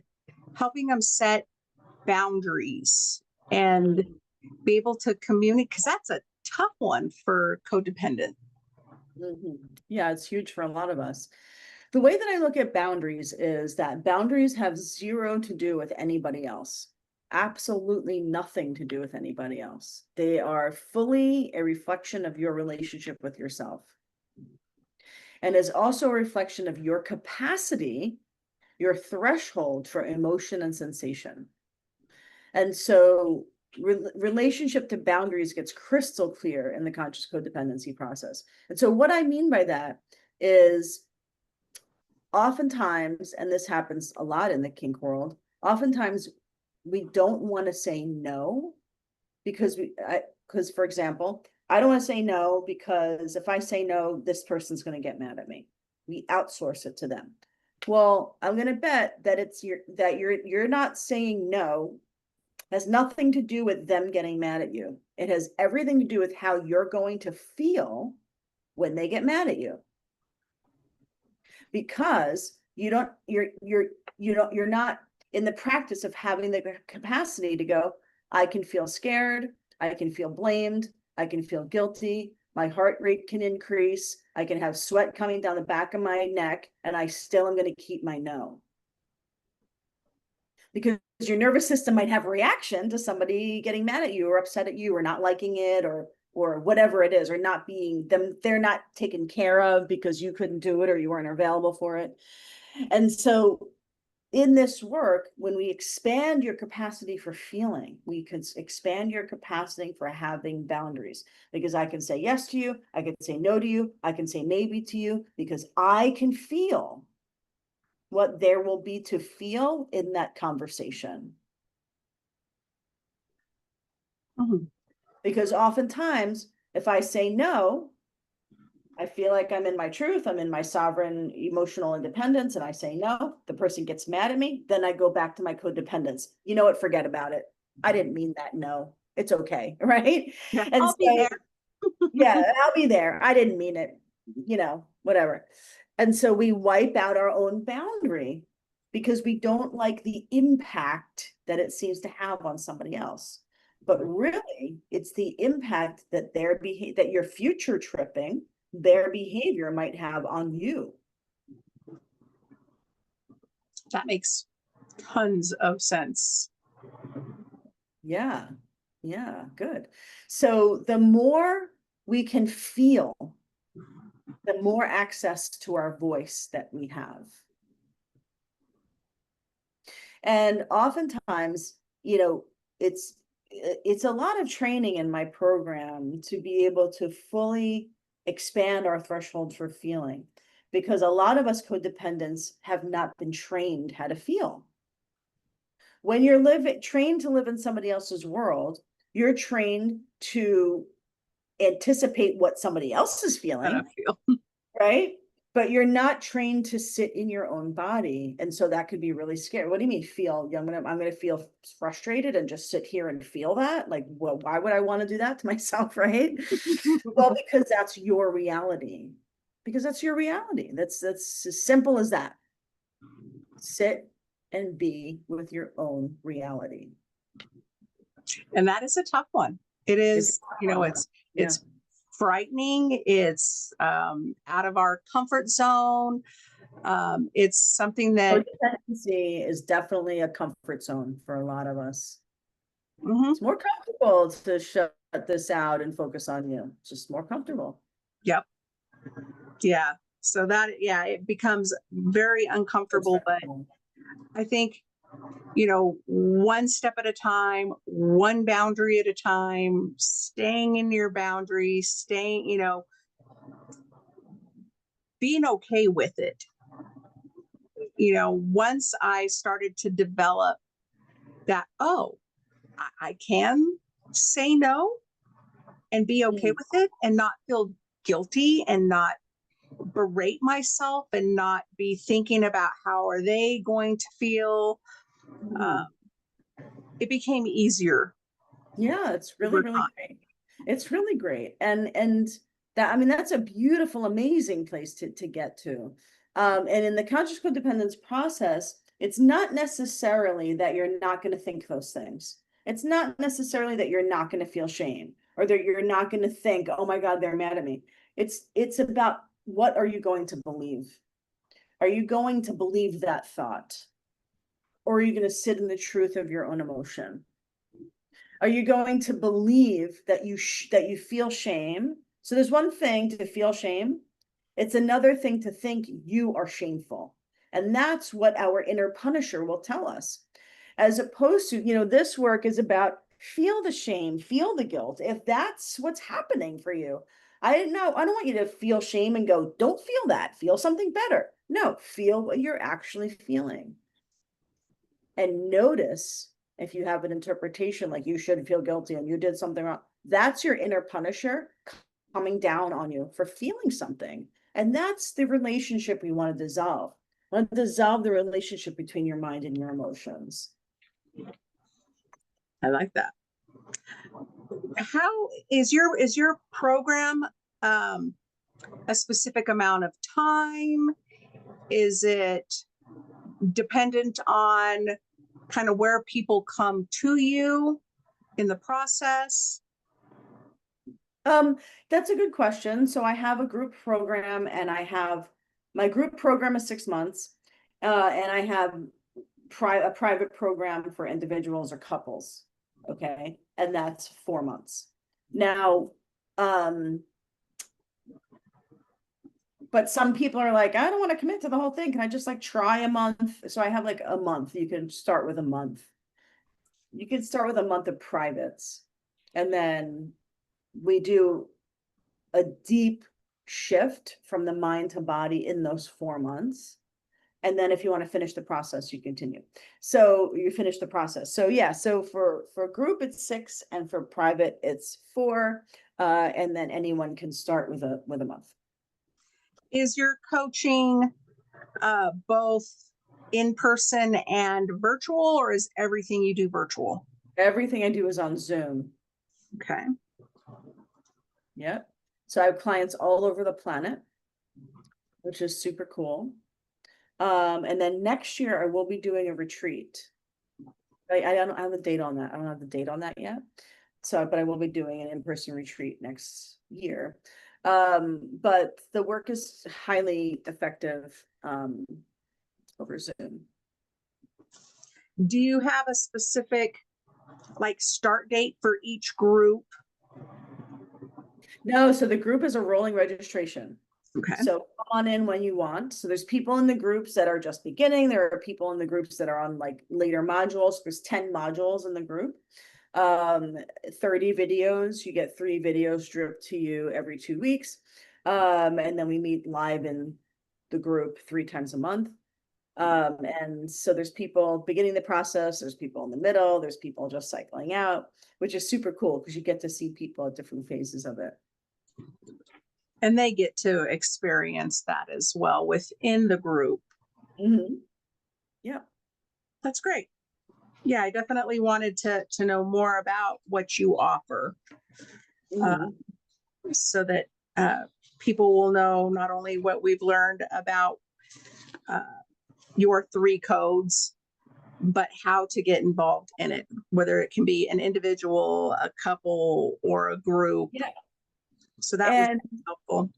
helping them set boundaries and be able to communicate? Because that's a tough one for codependent. Yeah, it's huge for a lot of us. The way that I look at boundaries is that boundaries have zero to do with anybody else. Absolutely nothing to do with anybody else. They are fully a reflection of your relationship with yourself. And is also a reflection of your capacity, your threshold for emotion and sensation. And so relationship to boundaries gets crystal clear in the conscious codependency process. And so what I mean by that is oftentimes, and this happens a lot in the kink world, oftentimes we don't want to say no because for example, I don't want to say no because if I say no, this person's going to get mad at me. We outsource it to them. Well, I'm going to bet that you're not saying no has nothing to do with them getting mad at you. It has everything to do with how you're going to feel when they get mad at you. Because you're not in the practice of having the capacity to go, I can feel scared, I can feel blamed, I can feel guilty, my heart rate can increase, I can have sweat coming down the back of my neck, and I still am going to keep my no. Because your nervous system might have a reaction to somebody getting mad at you or upset at you or not liking it or whatever it is, or not being them, they're not taken care of because you couldn't do it or you weren't available for it. And so in this work, when we expand your capacity for feeling, we can expand your capacity for having boundaries, because I can say yes to you, I can say no to you, I can say maybe to you, because I can feel what there will be to feel in that conversation. Because oftentimes, if I say no, I feel like I'm in my truth, I'm in my sovereign emotional independence, and I say no, the person gets mad at me, then I go back to my codependence. You know what, forget about it. I didn't mean that no. It's okay, right? Yeah, I'll be there. Yeah, I'll be there. I didn't mean it, whatever. And so we wipe out our own boundary because we don't like the impact that it seems to have on somebody else. But really, it's the impact that that your future tripping, their behavior might have on you. That makes tons of sense. Yeah. Yeah, good. So the more we can feel, the more access to our voice that we have. And oftentimes, you know, it's a lot of training in my program to be able to fully expand our threshold for feeling, because a lot of us codependents have not been trained how to feel. When you're trained to live in somebody else's world, you're trained to anticipate what somebody else is feeling, right? But you're not trained to sit in your own body. And so that could be really scary. What do you mean feel? I'm gonna feel frustrated and just sit here and feel that? Like, well, why would I want to do that to myself, right? Well, because that's your reality. Because that's your reality. That's as simple as that. Sit and be with your own reality. And that is a tough one. It is, it's frightening. It's out of our comfort zone. It's something that codependency is definitely a comfort zone for a lot of us. Mm-hmm. It's more comfortable to shut this out and focus on you. It's just more comfortable. Yep. Yeah. So that, it becomes very uncomfortable, but I think, one step at a time, one boundary at a time, staying in your boundary, being okay with it. Once I started to develop that, I can say no and be okay with it and not feel guilty and not berate myself and not be thinking about how are they going to feel. It became easier. Yeah, it's really great. It's really great. And that, I mean, that's a beautiful, amazing place to get to. And in the conscious codependence process, it's not necessarily that you're not going to think those things. It's not necessarily that you're not going to feel shame or that you're not going to think, oh my God, they're mad at me. It's about, what are you going to believe? Are you going to believe that thought? Or are you going to sit in the truth of your own emotion? Are you going to believe that you feel shame? So there's one thing to feel shame. It's another thing to think you are shameful. And that's what our inner punisher will tell us. As opposed to, this work is about feel the shame, feel the guilt. If that's what's happening for you, I don't want you to feel shame and go, don't feel that, feel something better. No, feel what you're actually feeling. And notice if you have an interpretation like you shouldn't feel guilty and you did something wrong. That's your inner punisher coming down on you for feeling something. And that's the relationship we want to dissolve. We want to dissolve the relationship between your mind and your emotions. I like that. How is your program a specific amount of time? Is it dependent on kind of where people come to you in the process? That's a good question. So I have a group program, and my group program is 6 months, and I have a private program for individuals or couples. Okay, and that's 4 months. Now, but some people are like, I don't want to commit to the whole thing. Can I just try a month? So I have a month. You can start with a month. You can start with a month of privates, and then we do a deep shift from the mind to body in those 4 months. And then if you want to finish the process, you continue. So you finish the process. So yeah, so for group, it's 6, and for private, it's 4. And then anyone can start with a month. Is your coaching both in person and virtual, or is everything you do virtual? Everything I do is on Zoom. Okay. Yeah. So I have clients all over the planet. which is super cool. And then next year I will be doing a retreat. I don't have a date on that. I don't have the date on that yet. So, but I will be doing an in-person retreat next year. But the work is highly effective over Zoom. Do you have a specific like start date for each group? No, so the group is a rolling registration. Okay. So come on in when you want. So there's people in the groups that are just beginning. There are people in the groups that are on like later modules. There's 10 modules in the group. 30 videos. You get 3 videos dripped to you every 2 weeks. And then we meet live in the group 3 times a month. And so there's people beginning the process, there's people in the middle, there's people just cycling out, which is super cool because you get to see people at different phases of it. And they get to experience that as well within the group. Mm-hmm. Yeah. That's great. Yeah, I definitely wanted to know more about what you offer, so that people will know not only what we've learned about your 3 codes, but how to get involved in it, whether it can be an individual, a couple, or a group. Yeah. So that was helpful.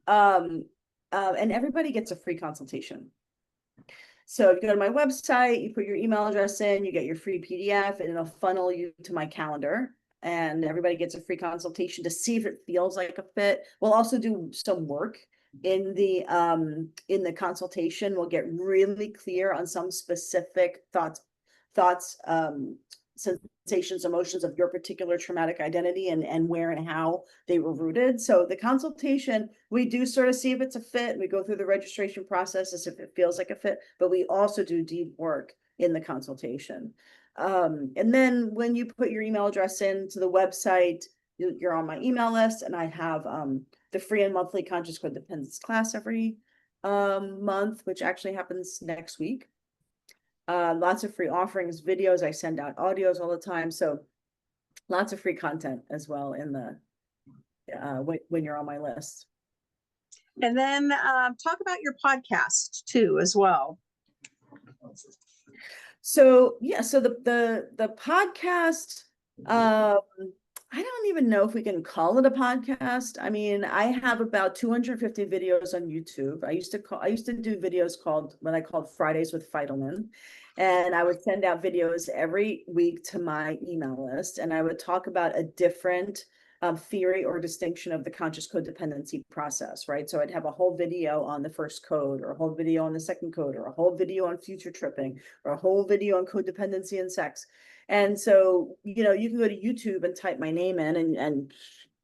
And everybody gets a free consultation. So if you go to my website, you put your email address in, you get your free PDF, and it'll funnel you to my calendar. And everybody gets a free consultation to see if it feels like a fit. We'll also do some work in the consultation. We'll get really clear on some specific thoughts, sensations, emotions of your particular traumatic identity and where and how they were rooted. So the consultation, we do sort of see if it's a fit. We go through the registration process as if it feels like a fit, but we also do deep work in the consultation. And then when you put your email address into the website, you're on my email list, and I have the free and monthly Conscious Codependence class every month, which actually happens next week. Lots of free offerings, videos. I send out audios all the time. So lots of free content as well in the when you're on my list. And then talk about your podcast too, as well. So yeah, so the podcast, I don't even know if we can call it a podcast. I mean, I have about 250 videos on YouTube. I used to do videos called Fridays with Fidelman. And I would send out videos every week to my email list. And I would talk about a different theory or distinction of the conscious codependency process, right? So I'd have a whole video on the first code, or a whole video on the second code, or a whole video on future tripping, or a whole video on codependency and sex. And so, you know, you can go to YouTube and type my name in and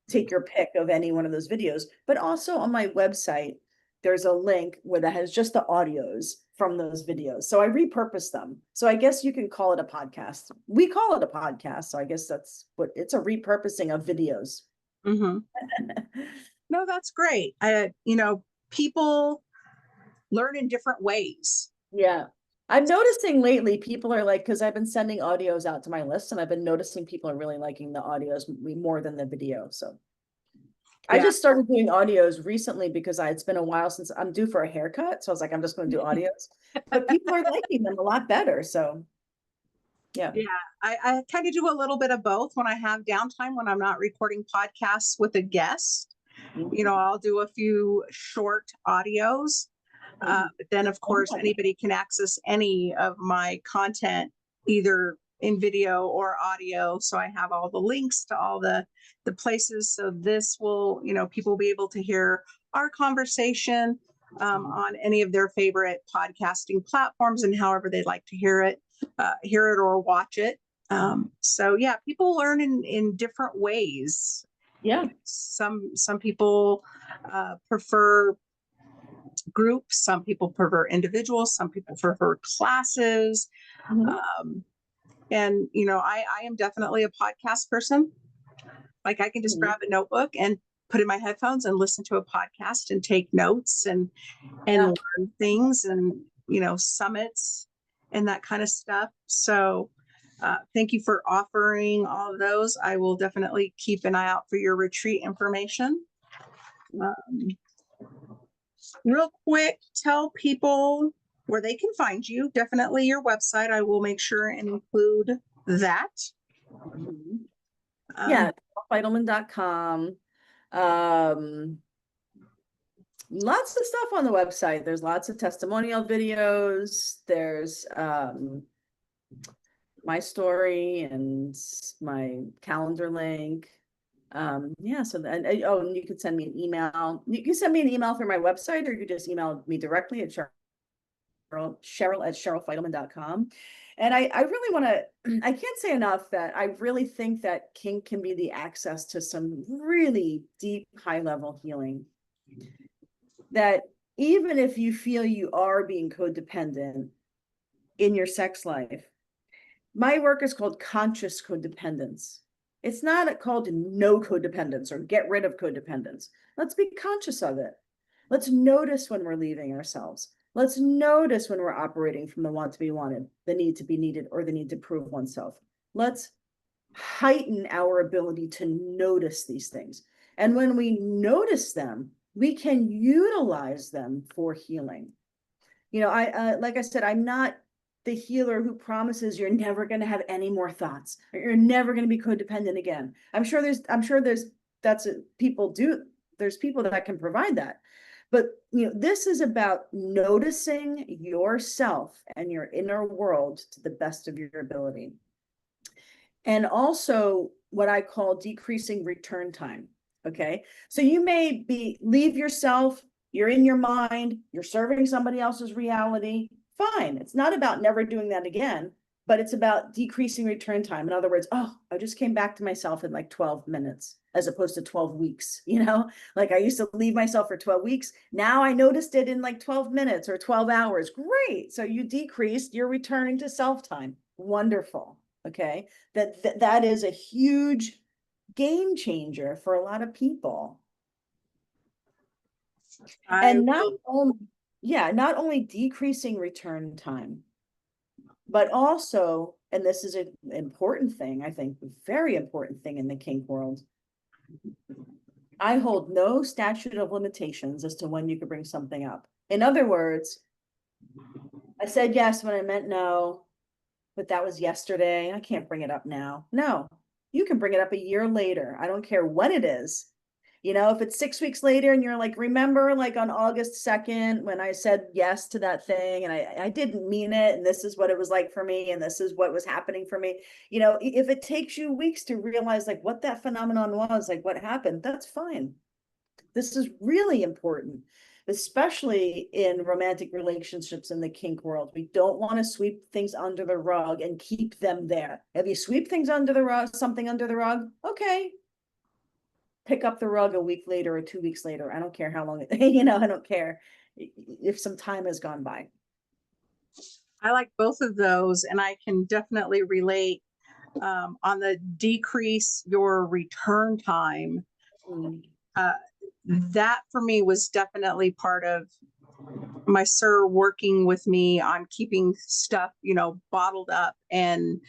take your pick of any one of those videos. But also on my website, there's a link where that has just the audios from those videos. So I repurpose them. So I guess you can call it a podcast. We call it a podcast. So I guess that's what it's a repurposing of videos. Mm-hmm. No, that's great. People learn in different ways. Yeah. I'm noticing lately people are like, because I've been sending audios out to my list, and I've been noticing people are really liking the audios more than the video. So I just started doing audios recently because it's been a while since I'm due for a haircut. So I was like, I'm just going to do audios, but people are liking them a lot better. So yeah. I kind of do a little bit of both when I have downtime, when I'm not recording podcasts with a guest. I'll do a few short audios. But then, of course, anybody can access any of my content, either in video or audio. So I have all the links to all the places. So this will, people will be able to hear our conversation on any of their favorite podcasting platforms, and however they'd like to hear it or watch it. So yeah, people learn in different ways. Yeah. Some people prefer groups, some people prefer individuals, some people prefer classes. And I am definitely a podcast person. Like, I can just grab a notebook and put in my headphones and listen to a podcast and take notes and learn things, and summits and that kind of stuff. So thank you for offering all of those. I will definitely keep an eye out for your retreat information. Real quick, tell people where they can find you. Definitely your website. I will make sure and include that. Yeah, Fidelman.com. Lots of stuff on the website. There's lots of testimonial videos. There's my story and my calendar link. Yeah, so then, oh, and you could send me an email. You can send me an email through my website, or you could just email me directly at Cheryl@CherylFidelman.com. And I really want to, I can't say enough that I really think that kink can be the access to some really deep, high level healing. That even if you feel you are being codependent in your sex life, my work is called Conscious Codependence. It's not called no codependence or get rid of codependence. Let's be conscious of it. Let's notice when we're leaving ourselves. Let's notice when we're operating from the want to be wanted, the need to be needed, or the need to prove oneself. Let's heighten our ability to notice these things. And when we notice them, we can utilize them for healing. You know, like I said, I'm not the healer who promises you're never going to have any more thoughts, or you're never going to be codependent again. There's people that can provide that. But, you know, this is about noticing yourself and your inner world to the best of your ability. And also what I call decreasing return time. Okay. So you may leave yourself, you're in your mind, you're serving somebody else's reality. Fine. It's not about never doing that again, but it's about decreasing return time. In other words, oh, I just came back to myself in like 12 minutes as opposed to 12 weeks. You know, like I used to leave myself for 12 weeks. Now I noticed it in like 12 minutes or 12 hours. Great. So you decreased, you're returning to self time. Wonderful. Okay. That is a huge game changer for a lot of people. And not only decreasing return time, but also, and this is an important thing, I think, very important thing in the kink world, I hold no statute of limitations as to when you could bring something up. In other words, I said yes when I meant no, but that was yesterday. I can't bring it up now. No, you can bring it up a year later. I don't care when it is. You know, if it's 6 weeks later and you're like, remember like on August 2nd, when I said yes to that thing and I didn't mean it, and this is what it was like for me, and this is what was happening for me. You know, if it takes you weeks to realize like what that phenomenon was, like what happened, that's fine. This is really important, especially in romantic relationships in the kink world. We don't want to sweep things under the rug and keep them there. If you sweep things under the rug, something under the rug, okay, pick up the rug a week later or 2 weeks later. I don't care how long, you know, I don't care if some time has gone by. I like both of those, and I can definitely relate on the decrease your return time. That for me was definitely part of my sir working with me on keeping stuff, you know, bottled up and,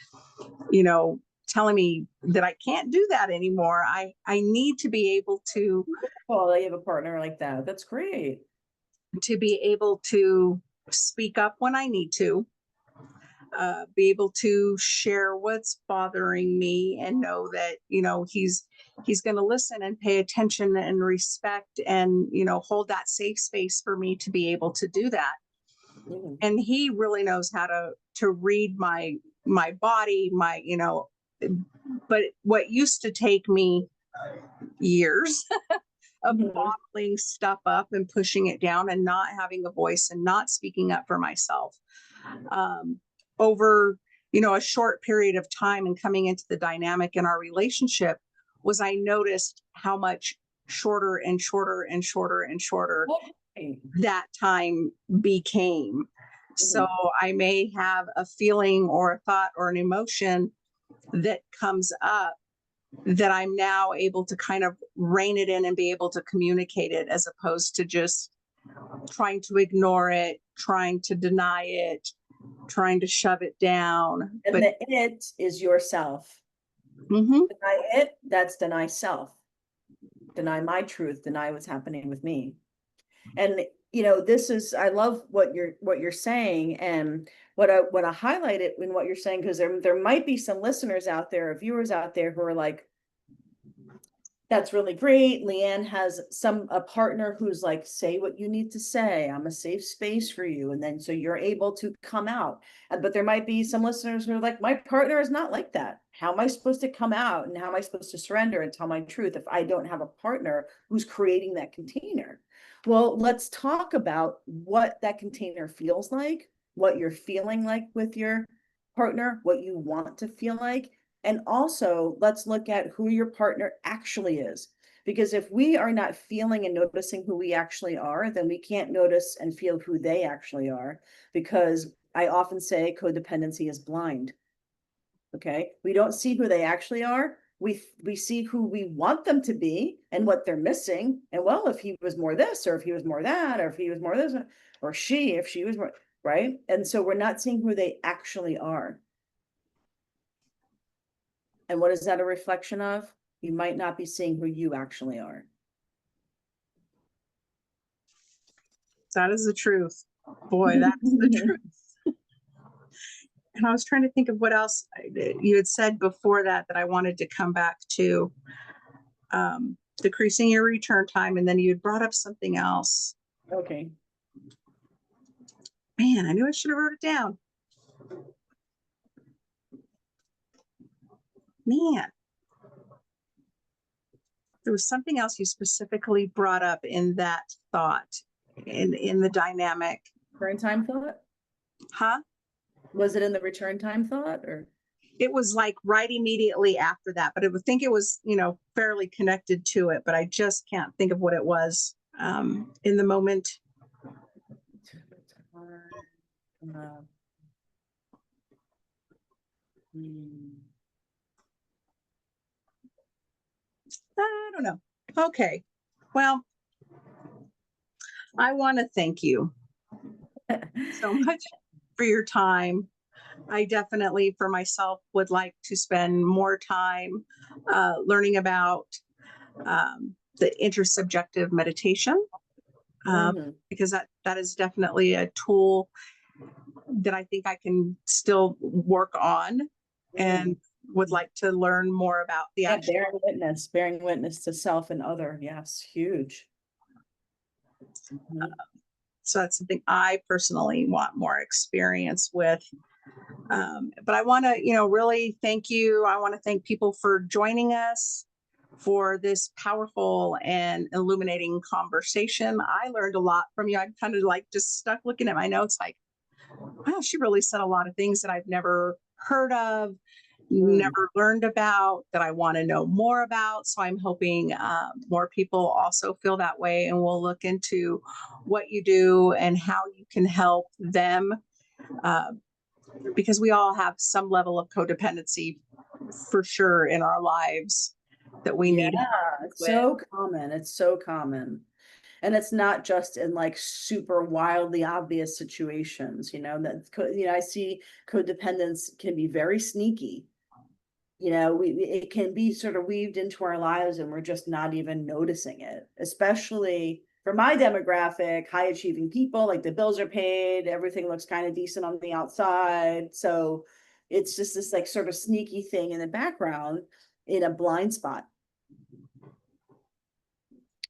you know, telling me that I can't do that anymore. I need to be able to. Well, you have a partner like that. That's great. To be able to speak up when I need to, be able to share what's bothering me, and know that, you know, he's going to listen and pay attention and respect, and, you know, hold that safe space for me to be able to do that. Mm-hmm. And he really knows how to read my body, my, you know, but what used to take me years of bottling stuff up and pushing it down and not having a voice and not speaking up for myself, over, you know, a short period of time and coming into the dynamic in our relationship, was I noticed how much shorter and shorter and shorter and shorter that time became. So I may have a feeling or a thought or an emotion that comes up that I'm now able to kind of rein it in and be able to communicate it, as opposed to just trying to ignore it, trying to deny it, trying to shove it down. And the it is yourself. Deny it, that's deny self. Deny my truth, deny what's happening with me. And this is, I love what you're saying, and what I want to highlight it in what you're saying, because there might be some listeners out there, or viewers out there, who are like, that's really great. Leann has a partner who's like, say what you need to say. I'm a safe space for you. And then so you're able to come out. But there might be some listeners who are like, my partner is not like that. How am I supposed to come out? And how am I supposed to surrender and tell my truth if I don't have a partner who's creating that container? Well, let's talk about what that container feels like, what you're feeling like with your partner, what you want to feel like. And also, let's look at who your partner actually is. Because if we are not feeling and noticing who we actually are, then we can't notice and feel who they actually are. Because I often say codependency is blind. Okay, we don't see who they actually are. We see who we want them to be and what they're missing. And well, if he was more this, or if he was more that, or if he was more this, or if she was more, right? And so we're not seeing who they actually are. And what is that a reflection of? You might not be seeing who you actually are. That is the truth. Boy, that's the truth. And I was trying to think of what else you had said before that I wanted to come back to. Decreasing your return time, and then you had brought up something else. Okay. Man, I knew I should have wrote it down. Man. There was something else you specifically brought up in that thought, in the dynamic. Return time thought? Huh? Was it in the return time thought, or? It was like right immediately after that, but I would think it was, fairly connected to it, but I just can't think of what it was in the moment. I don't know. Okay. Well, I want to thank you so much for your time. I definitely, for myself, would like to spend more time learning about the intersubjective meditation, because that is definitely a tool that I think I can still work on, and would like to learn more about the actual. Bearing witness to self and other. Yes, huge. So that's something I personally want more experience with. But I want to, really thank you. I want to thank people for joining us for this powerful and illuminating conversation. I learned a lot from you. I'm kind of like just stuck looking at my notes like, wow, she really said a lot of things that I've never heard of, never learned about, that I want to know more about. So I'm hoping more people also feel that way, and we'll look into what you do and how you can help them, because we all have some level of codependency for sure in our lives that we need. It's so common. It's so common. And it's not just in like super wildly obvious situations, I see codependence can be very sneaky. It can be sort of weaved into our lives and we're just not even noticing it, especially for my demographic, high achieving people, like the bills are paid, everything looks kind of decent on the outside. So it's just this like sort of sneaky thing in the background in a blind spot.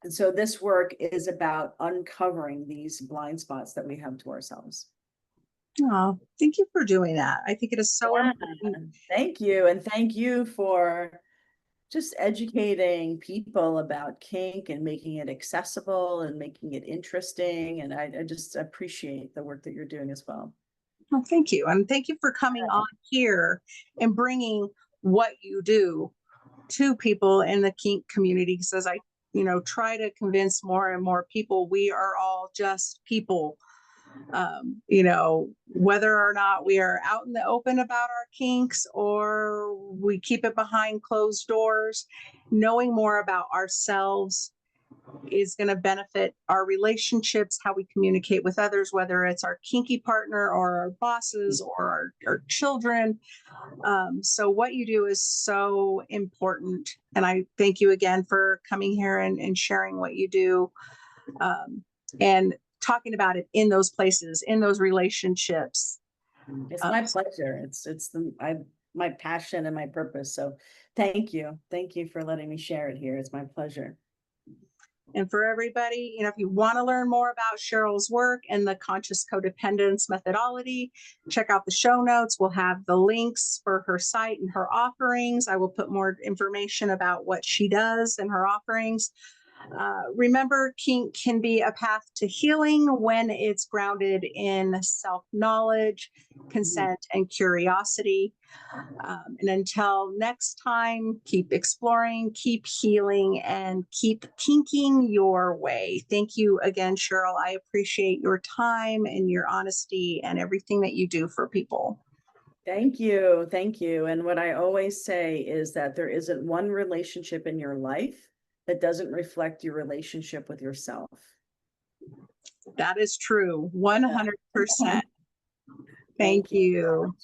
And so this work is about uncovering these blind spots that we have to ourselves. Oh, thank you for doing that. I think it is so important. Thank you. And thank you for just educating people about kink and making it accessible and making it interesting. And I just appreciate the work that you're doing as well. Well, thank you. And thank you for coming on here and bringing what you do to people in the kink community. Because as I try to convince more and more people, we are all just people. Whether or not we are out in the open about our kinks or we keep it behind closed doors, knowing more about ourselves is going to benefit our relationships, how we communicate with others, whether it's our kinky partner or our bosses or our children. So what you do is so important. And I thank you again for coming here and sharing what you do. And talking about it in those places, in those relationships. It's my pleasure. It's my passion and my purpose. So thank you. Thank you for letting me share it here. It's my pleasure. And for everybody, if you want to learn more about Cheryl's work and the conscious codependence methodology, check out the show notes. We'll have the links for her site and her offerings. I will put more information about what she does and her offerings. Remember, kink can be a path to healing when it's grounded in self-knowledge, consent, and curiosity. And until next time, keep exploring, keep healing, and keep kinking your way. Thank you again, Cheryl. I appreciate your time and your honesty and everything that you do for people. Thank you. Thank you. And what I always say is that there isn't one relationship in your life that doesn't reflect your relationship with yourself. That is true. 100%. Thank you.